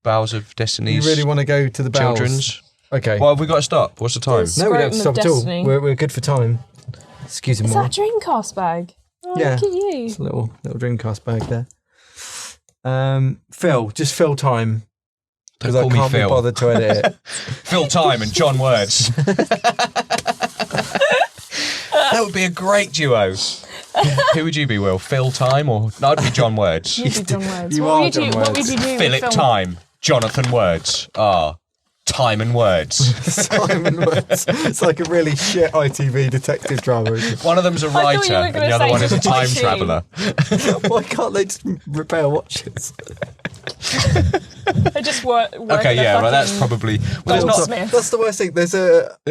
Speaker 1: Bowels of
Speaker 2: You
Speaker 1: Destiny's
Speaker 2: really want to go to the bowels?
Speaker 1: Children's.
Speaker 2: Okay.
Speaker 1: Well, have we got to stop? What's the time?
Speaker 3: There's-
Speaker 2: No, we don't have to
Speaker 3: Scrotum
Speaker 2: stop
Speaker 3: of
Speaker 2: at all.
Speaker 3: Destiny.
Speaker 2: We're good for time. Excuse me,
Speaker 3: Is
Speaker 2: more.
Speaker 3: that a Dreamcast bag? Oh,
Speaker 2: Yeah.
Speaker 3: look at you.
Speaker 2: It's a little Dreamcast bag there. Phil, just Phil time.
Speaker 1: Don't
Speaker 2: Because I
Speaker 1: call me
Speaker 2: can't be
Speaker 1: Phil.
Speaker 2: bothered to edit it.
Speaker 1: Phil Time and John Words. That would be a great duo. Who would you be, Will? Phil Time or... No, I'd be John Words.
Speaker 3: You'd be John Words.
Speaker 2: You
Speaker 3: what
Speaker 2: are
Speaker 3: would you,
Speaker 2: John
Speaker 3: What would
Speaker 2: Words.
Speaker 3: you do? with
Speaker 1: Philip
Speaker 3: film?
Speaker 1: Time. Jonathan Words. Time and Words.
Speaker 2: Simon Words. It's like a really shit ITV detective drama. Isn't
Speaker 1: One of them's a
Speaker 3: thought you
Speaker 1: writer
Speaker 3: were
Speaker 1: and
Speaker 3: gonna
Speaker 1: the other
Speaker 3: say
Speaker 1: one is a time
Speaker 3: machine.
Speaker 1: traveller.
Speaker 2: it? Why can't they just repair watches?
Speaker 3: They just work
Speaker 1: Okay,
Speaker 3: in a
Speaker 1: yeah, right, that's
Speaker 3: fucking-
Speaker 1: probably... Well, there's not...
Speaker 3: Goldsmith.
Speaker 2: That's the worst thing.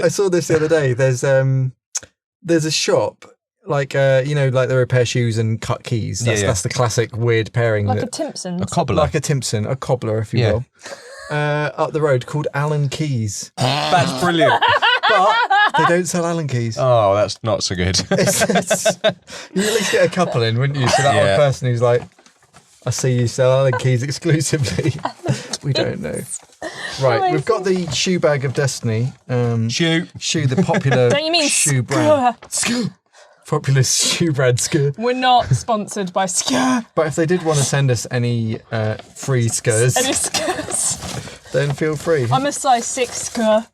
Speaker 2: I saw this the other day. There's a shop like like they repair shoes and cut keys. That's,
Speaker 1: Yeah.
Speaker 2: that's the classic weird pairing.
Speaker 3: Like a
Speaker 2: that,
Speaker 3: Timpson's.
Speaker 1: A cobbler.
Speaker 2: like a Timpson, a cobbler, if you
Speaker 1: Yeah.
Speaker 2: will. Up the road called Alan Keys.
Speaker 1: That's brilliant.
Speaker 2: But They don't sell Allen keys.
Speaker 1: Oh, that's not so good.
Speaker 2: You at least get a couple in, wouldn't you? So that one person who's like, I see you sell Allen keys exclusively. We don't know. Right, we've got the shoe bag of destiny. Shoe, the popular
Speaker 3: Don't you mean
Speaker 2: shoe brand. Popular shoe brand Skr.
Speaker 3: We're not sponsored by Skr.
Speaker 2: But if they did want to send us any free Skrs,
Speaker 3: Any Skrs.
Speaker 2: then feel free.
Speaker 3: I'm a size 6 Skr.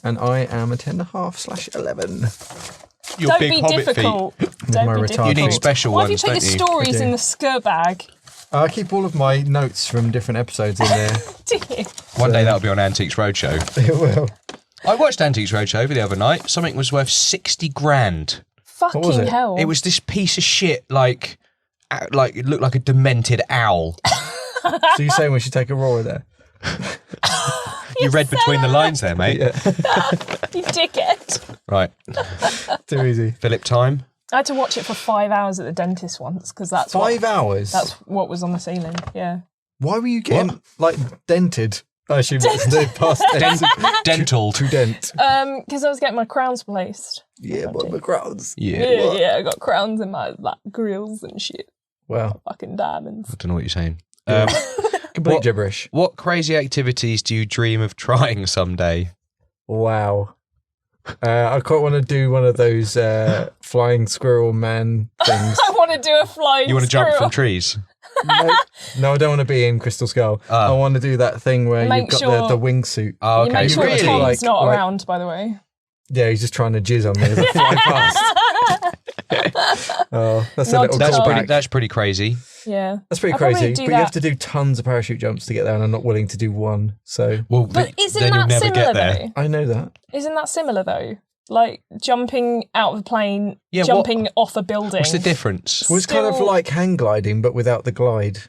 Speaker 2: And I am a 10.5/11.
Speaker 1: Your
Speaker 3: Don't
Speaker 1: big
Speaker 3: be
Speaker 1: hobbit
Speaker 3: difficult. Don't
Speaker 2: my
Speaker 3: be
Speaker 2: retard
Speaker 3: difficult.
Speaker 1: You need special
Speaker 3: Why
Speaker 1: ones,
Speaker 3: have you put
Speaker 1: don't
Speaker 3: your
Speaker 1: you?
Speaker 3: stories
Speaker 2: I do.
Speaker 3: in the Skr bag?
Speaker 2: I keep all of my notes from different episodes in there.
Speaker 3: Do you?
Speaker 1: One day that'll be on Antiques Roadshow.
Speaker 2: It will.
Speaker 1: I watched Antiques Roadshow the other night. Something was worth 60 grand.
Speaker 2: was
Speaker 3: Fucking
Speaker 2: it?
Speaker 3: hell.
Speaker 1: It was this piece of shit, like it looked like a demented owl.
Speaker 2: So you're saying we should take a roar there?
Speaker 1: You read between the lines there, mate.
Speaker 2: Yeah.
Speaker 3: You dickhead.
Speaker 1: Right.
Speaker 2: Too easy.
Speaker 1: Philip, time.
Speaker 3: I had to watch it for 5 hours at the dentist once because that's
Speaker 2: 5 hours?
Speaker 3: That's what was on the ceiling. Yeah.
Speaker 2: Why were you getting, like, dented? I assume it's the past tense.
Speaker 1: Dental.
Speaker 2: To dent.
Speaker 3: Because I was getting my crowns placed.
Speaker 2: Yeah, but the crowds.
Speaker 3: Yeah, I got crowns in my like grills and shit.
Speaker 2: Wow.
Speaker 3: Fucking diamonds.
Speaker 1: I don't know what you're saying.
Speaker 2: Complete gibberish.
Speaker 1: What crazy activities do you dream of trying someday?
Speaker 2: Wow. I quite want to do one of those flying squirrel man things.
Speaker 3: I want to do a flying
Speaker 1: You want to jump
Speaker 3: squirrel.
Speaker 1: from trees?
Speaker 2: No, I don't want to be in Crystal Skull. I want to do that thing where
Speaker 3: Make
Speaker 2: you've got
Speaker 3: sure-
Speaker 2: the wingsuit.
Speaker 1: Oh,
Speaker 3: You
Speaker 1: okay.
Speaker 3: make sure
Speaker 2: really?
Speaker 3: Tom's
Speaker 2: Like-
Speaker 3: not
Speaker 2: like-
Speaker 3: around, by the way.
Speaker 2: Yeah, he's just trying to jizz on me as I fly past. Oh, that's a
Speaker 3: Nod
Speaker 2: little
Speaker 3: to Tom.
Speaker 2: callback.
Speaker 1: That's pretty crazy.
Speaker 3: Yeah.
Speaker 2: That's pretty
Speaker 3: I'll probably
Speaker 2: crazy.
Speaker 3: do
Speaker 2: But you
Speaker 3: that.
Speaker 2: have to do tons of parachute jumps to get there, and I'm not willing to do one. So
Speaker 1: Well,
Speaker 3: But isn't
Speaker 1: then you'll
Speaker 3: that
Speaker 1: never
Speaker 3: similar
Speaker 1: get there.
Speaker 3: though?
Speaker 2: I know that.
Speaker 3: Isn't that similar though? Like jumping out of a plane,
Speaker 1: Yeah,
Speaker 3: jumping off a building.
Speaker 1: What's the difference?
Speaker 2: Well, it's kind of
Speaker 3: Still-
Speaker 2: like hang gliding, but without the glide.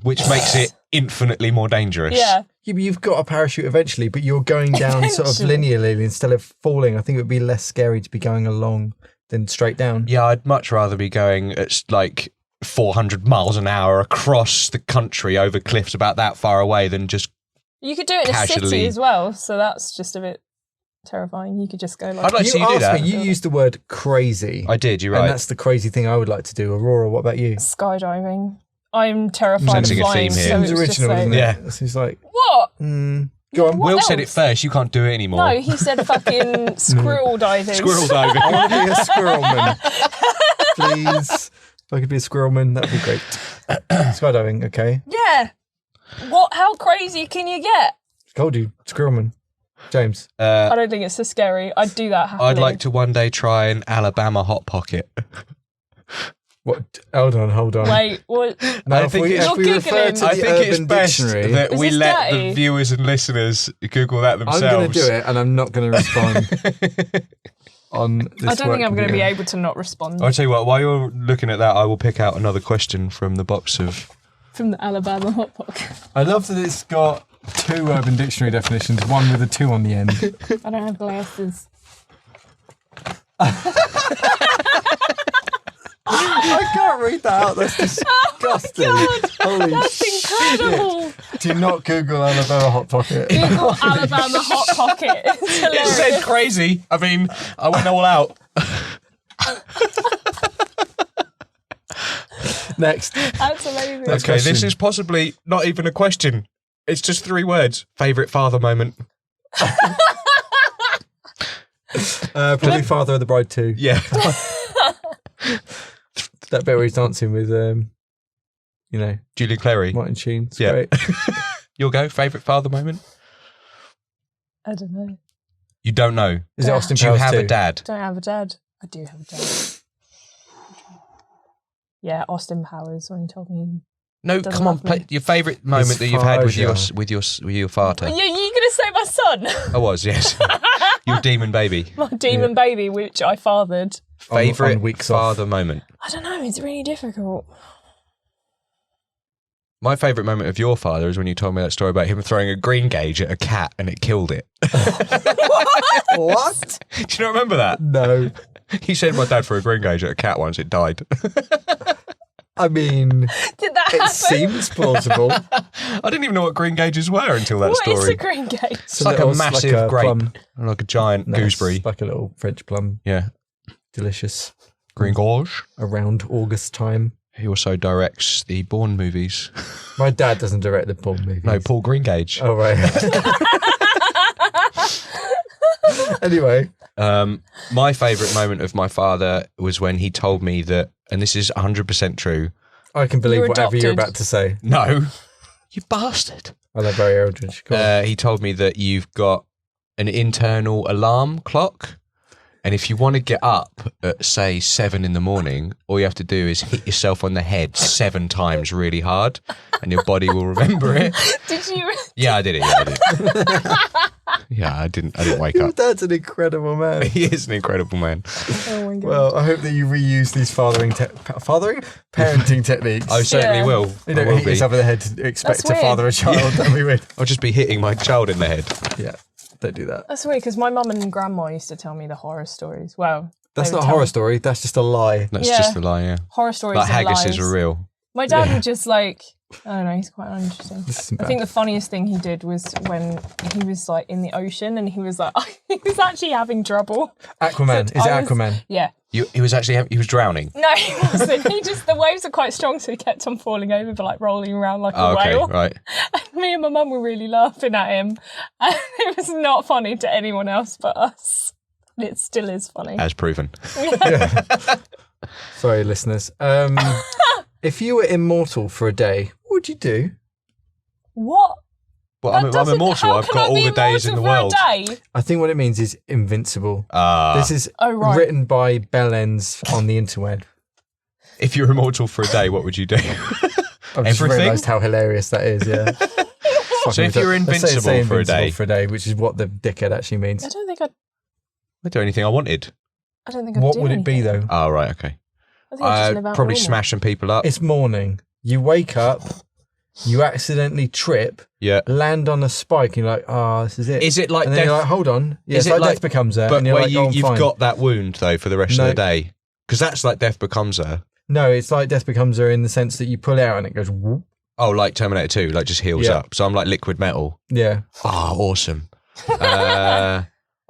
Speaker 1: Which makes it infinitely more dangerous.
Speaker 3: Yeah.
Speaker 2: You've got a parachute eventually, but you're going down sort of
Speaker 3: Eventually.
Speaker 2: linearly instead of falling. I think it would be less scary to be going along than straight down.
Speaker 1: Yeah, I'd much rather be going at like 400 miles an hour across the country over cliffs about that far away than just.
Speaker 3: You could do it in a
Speaker 1: Casually.
Speaker 3: city as well, so that's just a bit terrifying. You could just go like
Speaker 1: I'd like to see
Speaker 2: You
Speaker 1: you do
Speaker 2: asked
Speaker 1: that.
Speaker 2: me, you used the word crazy.
Speaker 1: I did, you're
Speaker 2: And
Speaker 1: right.
Speaker 2: that's the crazy thing I would like to do. Aurora, what about you?
Speaker 3: skydiving. I'm terrified
Speaker 1: Sensing
Speaker 3: of
Speaker 1: a
Speaker 3: flying.
Speaker 1: theme here.
Speaker 3: So
Speaker 2: Seems
Speaker 3: it's just
Speaker 2: original,
Speaker 3: like,
Speaker 2: doesn't it?
Speaker 1: Yeah.
Speaker 2: It seems like,
Speaker 3: what?
Speaker 2: go on.
Speaker 3: What
Speaker 1: Will said it
Speaker 3: else?
Speaker 1: first, you can't do it anymore.
Speaker 3: No, he said fucking squirrel diving.
Speaker 1: Squirrel diving.
Speaker 2: I want to be a squirrelman. Please. If I could be a squirrelman, that'd be great. Skydiving, okay.
Speaker 3: Yeah. What? How crazy can you get?
Speaker 2: Told you, squirrelman. James.
Speaker 3: I don't think it's so scary. I'd do that happily.
Speaker 1: I'd like to one day try an Alabama Hot Pocket.
Speaker 2: What? Hold on.
Speaker 3: Wait, what?
Speaker 2: No,
Speaker 1: I
Speaker 2: if
Speaker 1: think
Speaker 2: we,
Speaker 1: it's-
Speaker 2: if we
Speaker 3: You're
Speaker 2: refer
Speaker 3: Googling.
Speaker 2: to
Speaker 1: I
Speaker 2: the
Speaker 1: think it's
Speaker 2: Urban
Speaker 1: best
Speaker 2: Dictionary,
Speaker 1: that
Speaker 3: Is
Speaker 1: we
Speaker 3: this
Speaker 1: let
Speaker 3: dirty?
Speaker 1: the viewers and listeners Google that themselves.
Speaker 2: I'm going to do it and I'm not going to respond on this
Speaker 3: I don't think I'm going to be
Speaker 2: video.
Speaker 3: able to not respond
Speaker 1: I'll tell you what, while you're looking at that, I will pick out another question from the box of.
Speaker 3: from the Alabama Hot Pocket.
Speaker 2: I love that it's got 2 Urban Dictionary definitions, one with a 2 on the end.
Speaker 3: I don't have glasses.
Speaker 2: I can't read that out. That's disgusting. Holy
Speaker 3: That's incredible.
Speaker 2: Do not Google Alabama Hot Pocket.
Speaker 3: Google Alabama Hot Pocket. It's
Speaker 1: It
Speaker 3: hilarious.
Speaker 1: said crazy. I mean, I went all out.
Speaker 2: Next.
Speaker 3: That's amazing.
Speaker 2: Next
Speaker 1: Okay, this
Speaker 2: question.
Speaker 1: is possibly not even a question. It's just 3 words. Favourite father moment.
Speaker 2: Probably Father of the Bride 2.
Speaker 1: Yeah.
Speaker 2: That bit where he's dancing with,
Speaker 1: Julian Clary.
Speaker 2: Martin Sheen. It's
Speaker 1: Yeah.
Speaker 2: great.
Speaker 1: You'll go. Favourite father moment?
Speaker 3: I don't know.
Speaker 1: You don't know.
Speaker 2: Is it Austin
Speaker 1: Do you
Speaker 2: Powers
Speaker 1: have
Speaker 2: 2?
Speaker 1: a dad?
Speaker 3: Don't have a dad. I do have a dad. Yeah, Austin Powers when he told me.
Speaker 1: No,
Speaker 3: Doesn't
Speaker 1: come on.
Speaker 3: love me.
Speaker 1: Your favourite moment that you've had with your
Speaker 2: father.
Speaker 1: with your father.
Speaker 3: You gonna say my son?
Speaker 1: I was, yes. Your demon baby.
Speaker 3: My demon baby, which I fathered.
Speaker 1: Favourite
Speaker 2: on weeks off.
Speaker 1: father moment.
Speaker 3: I don't know. It's really difficult.
Speaker 1: My favourite moment of your father is when you told me that story about him throwing a green gauge at a cat and it killed it.
Speaker 2: What?
Speaker 1: Do you not remember that?
Speaker 2: No.
Speaker 1: He said my dad threw a green gauge at a cat once, it died.
Speaker 2: I mean,
Speaker 3: Did that
Speaker 2: it
Speaker 3: happen?
Speaker 2: seems plausible.
Speaker 1: I didn't even know what green gauges were until that
Speaker 3: What is
Speaker 1: story.
Speaker 3: a green gate?
Speaker 2: It's
Speaker 1: like a massive grape.
Speaker 2: plum.
Speaker 1: Like a giant
Speaker 2: No, it's
Speaker 1: gooseberry.
Speaker 2: like a little French plum.
Speaker 1: Yeah.
Speaker 2: Delicious.
Speaker 1: Green gauge.
Speaker 2: Around August time.
Speaker 1: He also directs the Bourne movies.
Speaker 2: My dad doesn't direct the Bourne movies.
Speaker 1: No, Paul Greengage.
Speaker 2: Oh, right. Anyway.
Speaker 1: My favourite moment of my father was when he told me that, and this is 100% true.
Speaker 2: I can believe
Speaker 3: You're
Speaker 2: whatever you're
Speaker 3: adopted.
Speaker 2: about to say.
Speaker 1: No, you bastard.
Speaker 2: I love Barry Eldridge. Go on.
Speaker 1: He told me that you've got an internal alarm clock. And if you want to get up at, say, 7 in the morning, all you have to do is hit yourself on the head 7 times really hard, and your body will remember it.
Speaker 3: Did you?
Speaker 1: Yeah, I did it. Yeah, I did. Yeah, I didn't wake
Speaker 2: Your
Speaker 1: up.
Speaker 2: dad's an incredible man.
Speaker 1: He is an incredible man.
Speaker 3: Oh my god.
Speaker 2: Well, I hope that you reuse these parenting techniques.
Speaker 1: I certainly
Speaker 3: Yeah.
Speaker 1: will.
Speaker 2: You
Speaker 1: I
Speaker 2: don't
Speaker 1: will
Speaker 2: hit
Speaker 1: be.
Speaker 2: yourself in the head to expect
Speaker 3: That's
Speaker 2: to
Speaker 3: weird.
Speaker 2: father a child. That'd be weird.
Speaker 1: I'll just be hitting my child in the head.
Speaker 2: Yeah, don't do that.
Speaker 3: That's weird because my mum and grandma used to tell me the horror stories. Well,
Speaker 2: That's
Speaker 3: they would
Speaker 2: not a
Speaker 3: tell
Speaker 2: horror
Speaker 3: me
Speaker 2: story. That's just a lie.
Speaker 1: That's
Speaker 3: Yeah.
Speaker 1: just a lie, yeah.
Speaker 3: horror stories.
Speaker 1: Like
Speaker 3: and
Speaker 1: haggises
Speaker 3: lies.
Speaker 1: are real.
Speaker 3: My dad
Speaker 2: Yeah.
Speaker 3: would just like, I don't know, he's quite uninteresting.
Speaker 2: This isn't
Speaker 3: I think
Speaker 2: bad.
Speaker 3: the funniest thing he did was when he was like in the ocean and he was like, he was actually having trouble.
Speaker 2: Aquaman.
Speaker 3: But
Speaker 2: Is it
Speaker 3: I was-
Speaker 2: Aquaman?
Speaker 3: Yeah.
Speaker 1: He was actually he was drowning.
Speaker 3: No, he wasn't. He just, the waves are quite strong, so he kept on falling over, but like rolling around like
Speaker 1: Oh,
Speaker 3: a
Speaker 1: okay,
Speaker 3: whale.
Speaker 1: right.
Speaker 3: Me and my mum were really laughing at him. And it was not funny to anyone else but us. It still is funny.
Speaker 1: As proven.
Speaker 2: Sorry, listeners. If you were immortal for a day, what would you do?
Speaker 3: What?
Speaker 1: Well,
Speaker 3: That
Speaker 1: I'm
Speaker 3: doesn't-
Speaker 1: immortal.
Speaker 3: how
Speaker 1: I've
Speaker 3: can
Speaker 1: got
Speaker 3: I
Speaker 1: all
Speaker 3: be
Speaker 1: the days in the
Speaker 3: immortal
Speaker 1: world.
Speaker 3: for a day?
Speaker 2: I think what it means is invincible. This is
Speaker 3: Oh, right.
Speaker 2: written by Bellends on the interweb.
Speaker 1: If you're immortal for a day, what would you do?
Speaker 2: I've just
Speaker 1: Everything?
Speaker 2: realised how hilarious that is, yeah.
Speaker 1: So if you're
Speaker 2: Let's say
Speaker 1: invincible for a day,
Speaker 2: which is what the dickhead actually means.
Speaker 3: I don't think I'd
Speaker 1: I'd do anything I wanted.
Speaker 2: What would it be, though?
Speaker 1: Oh, right, okay.
Speaker 3: I think I'd just live out
Speaker 1: Probably
Speaker 3: normal.
Speaker 1: smashing people up.
Speaker 2: It's morning. You wake up, you accidentally trip,
Speaker 1: Yeah.
Speaker 2: land on a spike, and you're like, oh, this is it.
Speaker 1: Is it like
Speaker 2: and then
Speaker 1: death?
Speaker 2: you're like, hold on. Yeah,
Speaker 1: Is
Speaker 2: it's
Speaker 1: it
Speaker 2: like
Speaker 1: like-
Speaker 2: Death Becomes Her.
Speaker 1: But
Speaker 2: and you're
Speaker 1: where
Speaker 2: like, oh, I'm
Speaker 1: you've
Speaker 2: fine.
Speaker 1: got that wound, though, for the rest
Speaker 2: No.
Speaker 1: of the day. Because that's like Death Becomes Her.
Speaker 2: No, it's like Death Becomes Her in the sense that you pull out and it goes whoop.
Speaker 1: Oh, like Terminator 2, like just heals
Speaker 2: Yeah.
Speaker 1: up. So I'm like liquid metal.
Speaker 2: Yeah.
Speaker 1: Oh, awesome.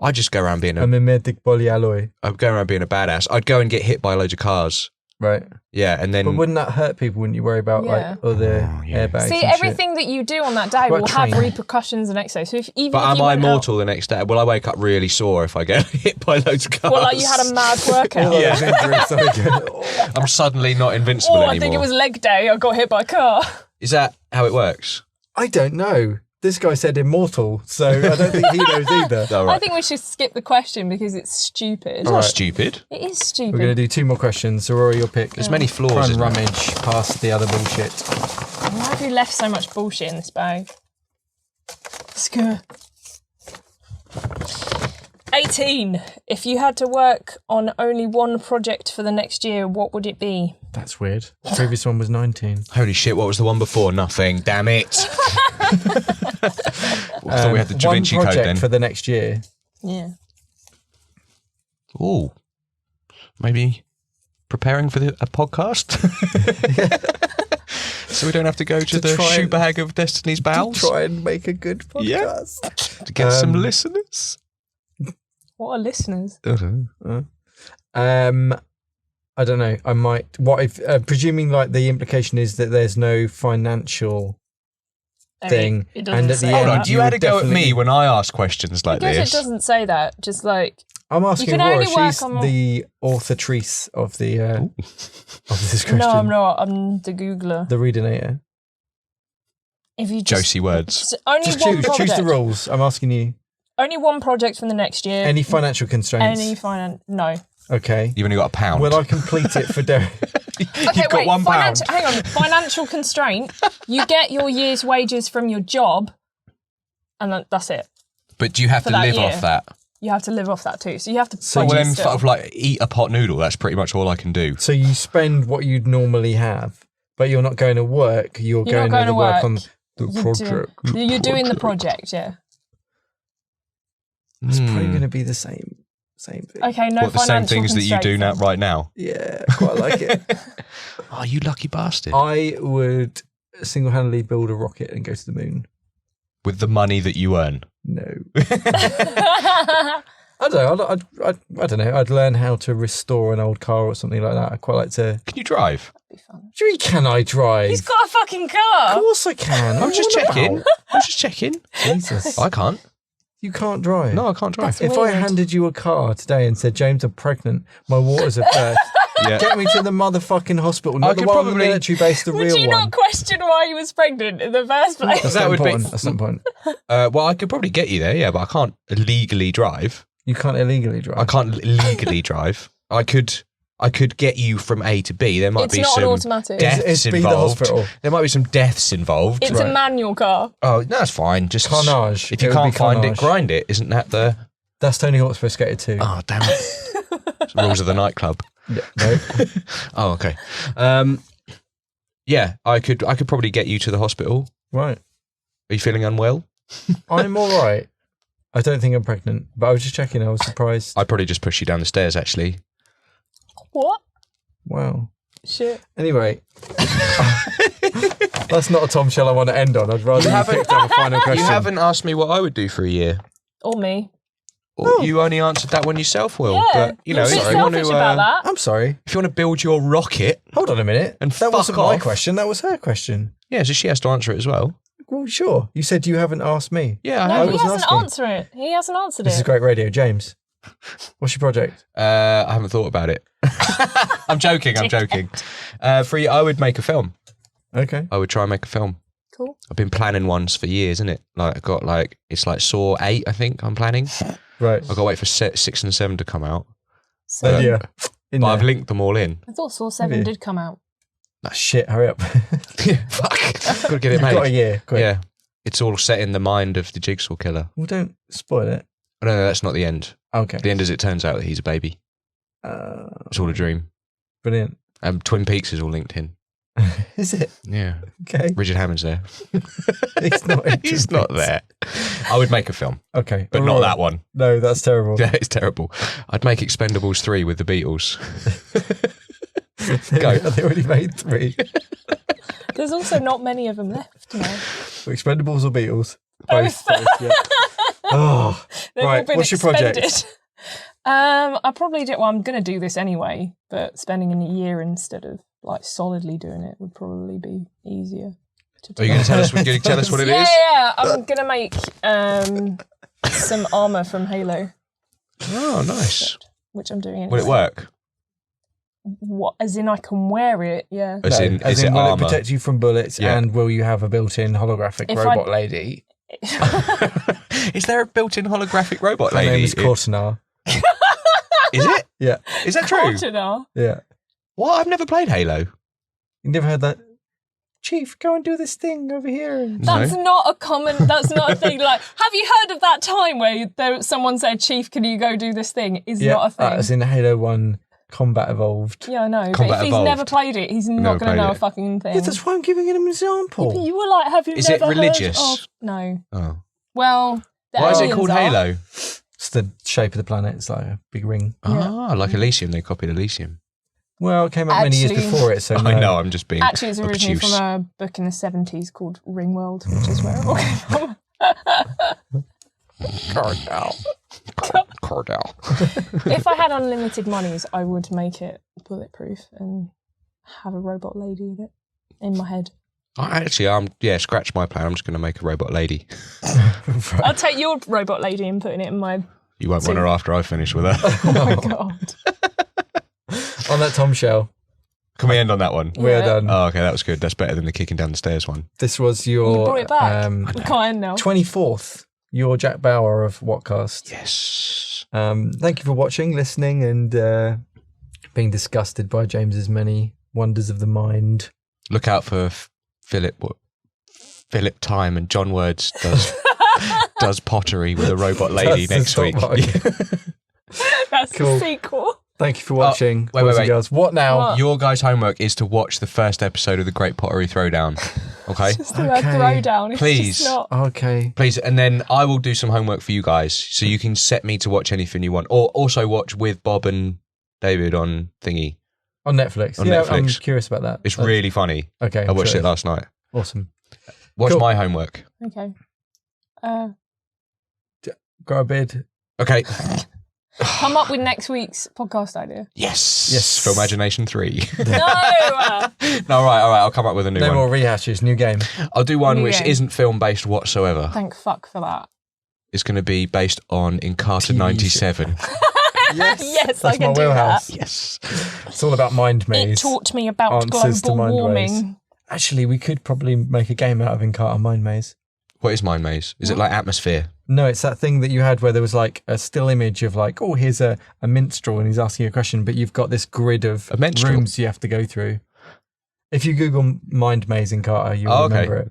Speaker 1: I just go around being
Speaker 2: I'm a medic polyalloy.
Speaker 1: I'd go around being a badass. I'd go and get hit by loads of cars.
Speaker 2: Right.
Speaker 1: Yeah, and then
Speaker 2: But wouldn't that hurt people? Wouldn't you worry about
Speaker 3: Yeah.
Speaker 2: like other
Speaker 1: yeah.
Speaker 2: airbags?
Speaker 3: See,
Speaker 2: and
Speaker 3: everything that you do on that day
Speaker 2: What
Speaker 3: will
Speaker 2: train?
Speaker 3: have repercussions and exos. So if even
Speaker 1: But
Speaker 3: if
Speaker 1: am
Speaker 3: you
Speaker 1: I
Speaker 3: went
Speaker 1: mortal the next day? Will I wake up really sore if I get hit by loads of cars?
Speaker 3: Well, like you had a mad workout.
Speaker 2: All
Speaker 1: Yeah.
Speaker 2: those injuries, so they go,
Speaker 1: I'm suddenly not invincible
Speaker 3: Oh,
Speaker 1: anymore.
Speaker 3: I think it was leg day. I got hit by a car.
Speaker 1: Is that how it works?
Speaker 2: I don't know. This guy said immortal, so I don't think he knows either.
Speaker 1: Oh,
Speaker 3: I
Speaker 1: right.
Speaker 3: think we should skip the question because it's stupid.
Speaker 1: It's not stupid.
Speaker 3: It is
Speaker 2: We're
Speaker 3: stupid.
Speaker 2: going to do 2 more questions. So, Rory, your pick.
Speaker 1: There's many
Speaker 2: Try
Speaker 1: flaws
Speaker 2: and
Speaker 1: in that.
Speaker 2: rummage past the other bullshit.
Speaker 3: Why have you left so much bullshit in this bag? Screw. 18. If you had to work on only one project for the next year, what would it be?
Speaker 2: That's weird. The previous one was 19.
Speaker 1: Holy shit, what was the one before? Nothing. Damn it. I thought we had the Da
Speaker 2: one
Speaker 1: Vinci Code
Speaker 2: project
Speaker 1: then.
Speaker 2: for the next year.
Speaker 3: Yeah.
Speaker 1: Ooh. Maybe preparing for a podcast? So we don't have to go to the
Speaker 2: try
Speaker 1: shoe
Speaker 2: and-
Speaker 1: bag of Destiny's Bowels?
Speaker 2: Try and make a good podcast.
Speaker 1: Yeah. To get some listeners?
Speaker 3: What are listeners?
Speaker 2: I don't know. I might. What if, presuming like the implication is that there's no financial
Speaker 3: I
Speaker 2: thing,
Speaker 3: mean, it doesn't
Speaker 2: and at
Speaker 3: say
Speaker 2: the
Speaker 1: Hold
Speaker 2: end,
Speaker 1: on,
Speaker 3: that.
Speaker 1: you had a go at
Speaker 2: definitely-
Speaker 1: me when I ask questions like
Speaker 3: I guess
Speaker 1: this.
Speaker 3: it doesn't say that. Just like,
Speaker 2: I'm asking
Speaker 3: can
Speaker 2: Laura.
Speaker 3: only work
Speaker 2: She's
Speaker 3: on-
Speaker 2: the authortrice of the of this question.
Speaker 3: no, I'm not. I'm the Googler.
Speaker 2: The readinator.
Speaker 3: If you just,
Speaker 1: Josie words.
Speaker 3: just only
Speaker 2: Just
Speaker 3: one
Speaker 2: choose
Speaker 3: project.
Speaker 2: the rules. I'm asking you.
Speaker 3: Only one project from the next year.
Speaker 2: Any financial constraints?
Speaker 3: Any finance? No.
Speaker 2: Okay.
Speaker 1: You've only got £1.
Speaker 2: Will I complete it for Derek?
Speaker 3: Okay,
Speaker 1: You've got
Speaker 3: wait.
Speaker 1: £1.
Speaker 3: Hang on. Financial constraint. You get your year's wages from your job, and that's it.
Speaker 1: But do you have
Speaker 3: For
Speaker 1: to
Speaker 3: that
Speaker 1: live
Speaker 3: year.
Speaker 1: off that?
Speaker 3: You have to live off that too. So you have to.
Speaker 2: So
Speaker 1: Well,
Speaker 3: budget
Speaker 1: then
Speaker 3: still.
Speaker 1: sort of like eat a pot noodle. That's pretty much all I can do.
Speaker 2: So you spend what you'd normally have, but you're not going to work. You're
Speaker 3: You're not
Speaker 2: going
Speaker 3: going
Speaker 2: to work on the
Speaker 3: You're
Speaker 2: project.
Speaker 3: You're doing the project, yeah.
Speaker 2: It's probably
Speaker 1: Hmm.
Speaker 2: going to be the same Same thing.
Speaker 3: Okay, no
Speaker 1: What, the same
Speaker 3: financial
Speaker 1: things that you do now,
Speaker 3: constraints
Speaker 1: right now?
Speaker 2: Yeah, quite like it.
Speaker 1: Oh, you lucky bastard.
Speaker 2: I would single-handedly build a rocket and go to the moon.
Speaker 1: With the money that you earn.
Speaker 2: No.
Speaker 3: then.
Speaker 2: I don't know. I don't know. I'd learn how to restore an old car or something like that. I'd quite like to.
Speaker 1: Can you drive?
Speaker 3: Be fun.
Speaker 2: Gee, can I drive?
Speaker 3: He's got a fucking
Speaker 2: Of
Speaker 3: car.
Speaker 2: course I can.
Speaker 1: I was just
Speaker 2: What
Speaker 1: checking.
Speaker 2: about?
Speaker 1: I was just checking.
Speaker 2: Jesus.
Speaker 1: I can't.
Speaker 2: You can't drive.
Speaker 1: No, I can't drive.
Speaker 3: That's
Speaker 2: If I
Speaker 3: weird.
Speaker 2: handed you a car today and said, James, I'm pregnant, my waters are first,
Speaker 1: Yeah.
Speaker 2: get me to the motherfucking hospital, not the
Speaker 1: could
Speaker 2: one on the
Speaker 1: probably-
Speaker 2: military base, the
Speaker 3: Would
Speaker 2: real
Speaker 3: you
Speaker 2: one.
Speaker 3: not question why he was pregnant in the first place?
Speaker 2: That's
Speaker 1: That
Speaker 2: not
Speaker 1: would be-
Speaker 2: important. That's not important.
Speaker 1: Well, I could probably get you there, yeah, but I can't legally drive.
Speaker 2: You can't illegally drive.
Speaker 1: I can't legally drive. I could get you from A to B. There might
Speaker 3: It's
Speaker 1: be
Speaker 3: not an
Speaker 1: some
Speaker 3: automatic.
Speaker 2: It's
Speaker 1: deaths
Speaker 2: be the
Speaker 1: involved.
Speaker 2: hospital.
Speaker 1: There might be some deaths involved.
Speaker 3: It's a manual car.
Speaker 1: Oh, no, that's fine. Just
Speaker 2: Carnage.
Speaker 1: If you
Speaker 2: It would
Speaker 1: can't
Speaker 2: be
Speaker 1: find
Speaker 2: carnage.
Speaker 1: it, grind it. Isn't that the?
Speaker 2: That's Tony Hawk's Pro Skater 2.
Speaker 1: Oh, damn it! It's the rules of the nightclub.
Speaker 2: Yeah, no.
Speaker 1: Oh, okay. Yeah, I could probably get you to the hospital.
Speaker 2: Right.
Speaker 1: Are you feeling unwell?
Speaker 2: I'm all right. I don't think I'm pregnant, but I was just checking. I was surprised.
Speaker 1: I'd probably just push you down the stairs. Actually,
Speaker 3: What?
Speaker 2: Wow.
Speaker 3: Shit.
Speaker 2: Anyway. That's not a Tom Shell I want to end on. I'd rather you picked up a final question.
Speaker 1: you haven't asked me what I would do for a year.
Speaker 3: Or me.
Speaker 1: Or You only answered that one yourself, Will.
Speaker 3: Yeah.
Speaker 1: But you know,
Speaker 3: You're a
Speaker 1: if
Speaker 3: bit
Speaker 1: you want
Speaker 3: selfish
Speaker 1: to,
Speaker 3: about that.
Speaker 2: I'm sorry.
Speaker 1: if you want to build your rocket,
Speaker 2: Hold on a minute.
Speaker 1: And
Speaker 2: that
Speaker 1: fuck
Speaker 2: wasn't my
Speaker 1: off.
Speaker 2: question. That was her question.
Speaker 1: yeah, so she has to answer it as well.
Speaker 2: Well, sure. You said you haven't asked me.
Speaker 1: Yeah, I
Speaker 3: No,
Speaker 1: have.
Speaker 3: he
Speaker 2: wasn't
Speaker 3: hasn't
Speaker 2: asking.
Speaker 3: answered it. He hasn't answered
Speaker 2: This is
Speaker 3: it.
Speaker 2: great radio. James, what's your project?
Speaker 1: I haven't thought about it. I'm joking. I'm joking. I would make a film.
Speaker 2: Okay.
Speaker 1: I would try and make a film.
Speaker 3: Cool.
Speaker 1: I've been planning ones for years, isn't it? Like I got it's like Saw 8. I think I'm planning.
Speaker 2: Right.
Speaker 1: I've got to wait for 6 and 7 to come out.
Speaker 3: So,
Speaker 2: Yeah. In
Speaker 1: But I've
Speaker 2: there.
Speaker 1: linked them all in.
Speaker 3: I thought Saw 7
Speaker 2: Yeah.
Speaker 3: did come out.
Speaker 2: Shit, hurry up.
Speaker 1: Fuck. Got to get it
Speaker 2: You've got a
Speaker 1: made.
Speaker 2: year. Quick.
Speaker 1: Yeah. It's all set in the mind of the Jigsaw killer.
Speaker 2: Well, don't spoil it.
Speaker 1: Oh, no, that's not the end.
Speaker 2: Okay.
Speaker 1: The end is it turns out that he's a baby. It's all a dream.
Speaker 2: Brilliant.
Speaker 1: Twin Peaks is all linked in.
Speaker 2: Is it?
Speaker 1: Yeah.
Speaker 2: Okay.
Speaker 1: Richard Hammond's there.
Speaker 2: He's not. in
Speaker 1: He's
Speaker 2: Twin
Speaker 1: not
Speaker 2: Peaks.
Speaker 1: there. I would make a film,
Speaker 2: Okay.
Speaker 1: but not that one.
Speaker 2: No, that's terrible.
Speaker 1: Yeah, it's terrible. I'd make Expendables 3 with the Beatles. Go.
Speaker 2: They already made 3.
Speaker 3: There's also not many of them left now.
Speaker 2: Expendables or Beatles?
Speaker 3: Both.
Speaker 2: Yeah. Oh,
Speaker 3: They've all
Speaker 2: right.
Speaker 3: been
Speaker 2: What's your project?
Speaker 3: expended. I probably do. Well, I'm going to do this anyway, but spending a year instead of like solidly doing it would probably be easier to do.
Speaker 1: Are you going to tell us? Going to tell us what it is?
Speaker 3: Yeah. I'm going to make some armor from Halo,
Speaker 1: Oh, nice.
Speaker 3: which I'm doing.
Speaker 1: Will it work?
Speaker 3: What? As in, I can wear it. Yeah.
Speaker 1: As in,
Speaker 2: as
Speaker 1: is
Speaker 2: in
Speaker 1: it
Speaker 2: will
Speaker 1: armor?
Speaker 2: it protect you from bullets,
Speaker 1: Yeah.
Speaker 2: and will you have a built-in holographic
Speaker 3: If
Speaker 2: robot lady?
Speaker 1: Is there a built-in holographic robot
Speaker 2: Her
Speaker 1: lady?
Speaker 2: name is Cortana.
Speaker 1: Is it?
Speaker 2: Yeah,
Speaker 1: Is that true?
Speaker 3: Cortana.
Speaker 2: yeah.
Speaker 1: What? I've never played Halo.
Speaker 2: You never heard that? Chief, go and do this thing over here.
Speaker 3: That's not a common. That's not a thing. Like, have you heard of that time where someone said, "Chief, can you go do this thing?" Is not a thing.
Speaker 2: As in Halo 1 Combat Evolved.
Speaker 3: Yeah, I know. But
Speaker 1: Combat
Speaker 3: if he's
Speaker 1: Evolved.
Speaker 3: never played it, he's
Speaker 1: Never
Speaker 3: not going to
Speaker 1: played
Speaker 3: know
Speaker 1: it.
Speaker 3: a fucking thing.
Speaker 2: Yeah, that's why I'm giving him an example.
Speaker 3: You were like, have you
Speaker 1: Is it
Speaker 3: never
Speaker 1: religious?
Speaker 3: heard of... No.
Speaker 1: Oh.
Speaker 3: Well, the
Speaker 1: Why is it
Speaker 3: aliens
Speaker 1: called
Speaker 3: are.
Speaker 1: Halo?
Speaker 2: It's the shape of the planet. It's like a big ring.
Speaker 1: Ah, like Elysium. They copied Elysium.
Speaker 2: Well, it came out many years
Speaker 3: Actually-
Speaker 2: before it, so
Speaker 1: I
Speaker 2: no.
Speaker 1: know. I'm just being
Speaker 3: Actually, it's originally
Speaker 1: obtuse.
Speaker 3: from a book in the 70s called Ringworld, which is where it all came from.
Speaker 1: Cordell.
Speaker 3: If I had unlimited monies, I would make it bulletproof and have a robot lady with it in my head.
Speaker 1: Scratch my plan. I'm just going to make a robot lady.
Speaker 3: I'll take your robot lady and putting it in my...
Speaker 1: You won't want her after I finish with her.
Speaker 3: Oh my God.
Speaker 2: On that Tom Shell,
Speaker 1: Can we end on that one?
Speaker 2: we are
Speaker 3: Yeah.
Speaker 2: done.
Speaker 1: Oh, okay, that was good. That's better than the kicking down the stairs one.
Speaker 2: This was
Speaker 3: You
Speaker 2: your
Speaker 3: brought it back. We can't end now.
Speaker 2: 24th, your Jack Bauer of WATCast.
Speaker 1: Yes.
Speaker 2: Thank you for watching, listening, and being disgusted by James's many wonders of the mind.
Speaker 1: Look out for Philip Time and John Words does pottery with a robot lady
Speaker 2: That's the
Speaker 1: next week.
Speaker 2: stop
Speaker 3: That's
Speaker 2: Cool.
Speaker 3: the sequel.
Speaker 2: Thank you for watching.
Speaker 1: wait,
Speaker 2: boys and
Speaker 1: wait.
Speaker 2: girls. What now?
Speaker 3: What?
Speaker 1: Your guys' homework is to watch the first episode of The Great Pottery Throwdown. Okay.
Speaker 3: Just the word throwdown. It's
Speaker 1: Please.
Speaker 3: just not.
Speaker 2: Okay.
Speaker 1: Please, and then I will do some homework for you guys, so you can set me to watch anything you want, or also watch with Bob and David on thingy.
Speaker 2: On Netflix.
Speaker 1: On
Speaker 2: yeah,
Speaker 1: Netflix.
Speaker 2: I'm curious about that.
Speaker 1: It's really funny.
Speaker 2: Okay.
Speaker 1: I watched
Speaker 2: sure.
Speaker 1: it last night.
Speaker 2: Awesome.
Speaker 1: Watch
Speaker 2: Cool.
Speaker 1: my homework.
Speaker 3: Okay.
Speaker 2: Got a bid.
Speaker 1: Okay.
Speaker 3: Come up with next week's podcast idea.
Speaker 1: Yes.
Speaker 2: Yes.
Speaker 1: Filmagination 3.
Speaker 3: No!
Speaker 1: No, all right. I'll come up with a new
Speaker 2: No
Speaker 1: one.
Speaker 2: more rehashes. New game.
Speaker 1: I'll do one
Speaker 3: New
Speaker 1: which
Speaker 3: game.
Speaker 1: isn't film based whatsoever.
Speaker 3: Thank fuck for that.
Speaker 1: It's going to be based on Encarta
Speaker 2: TV
Speaker 1: 97.
Speaker 2: Yes.
Speaker 3: Yes, I
Speaker 2: That's
Speaker 3: can
Speaker 2: my
Speaker 3: do
Speaker 2: wheelhouse.
Speaker 1: Yes.
Speaker 2: It's all about mind maze.
Speaker 3: It taught me about
Speaker 2: Answers to
Speaker 3: global
Speaker 2: mind
Speaker 3: warming.
Speaker 2: ways. Actually, we could probably make a game out of Encarta Mind Maze.
Speaker 1: What is Mind Maze? Is it like Atmosphere?
Speaker 2: No, it's that thing that you had where there was like a still image of like, oh, here's a minstrel and he's asking a question, but you've got this grid of
Speaker 1: A minstrel?
Speaker 2: rooms you have to go through. If you Google Mind Maze Encarta, you'll remember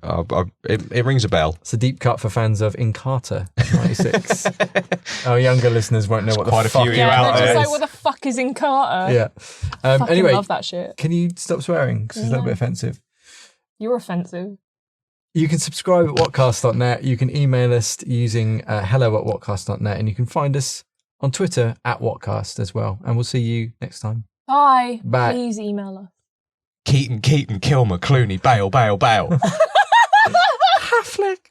Speaker 2: it.
Speaker 1: It rings a bell.
Speaker 2: It's a deep cut for fans of Encarta 96. Our younger listeners won't know what
Speaker 1: quite
Speaker 2: the
Speaker 1: a
Speaker 2: fuck
Speaker 1: few
Speaker 2: it
Speaker 1: of you
Speaker 3: Yeah,
Speaker 1: out
Speaker 3: they're
Speaker 1: there.
Speaker 3: just
Speaker 2: is.
Speaker 3: like, what the fuck is in Carter?
Speaker 2: Yeah.
Speaker 3: Fucking
Speaker 2: Anyway,
Speaker 3: love that shit.
Speaker 2: can you stop swearing? Because it's a little bit offensive.
Speaker 3: You're offensive.
Speaker 2: You can subscribe at whatcast.net. You can email us using hello@whatcast.net, and you can find us on Twitter at whatcast as well. And we'll see you next time.
Speaker 3: Bye.
Speaker 2: Bye.
Speaker 3: Please email us.
Speaker 1: Keaton, Kilmer, Clooney, Bale.
Speaker 2: Half-lick.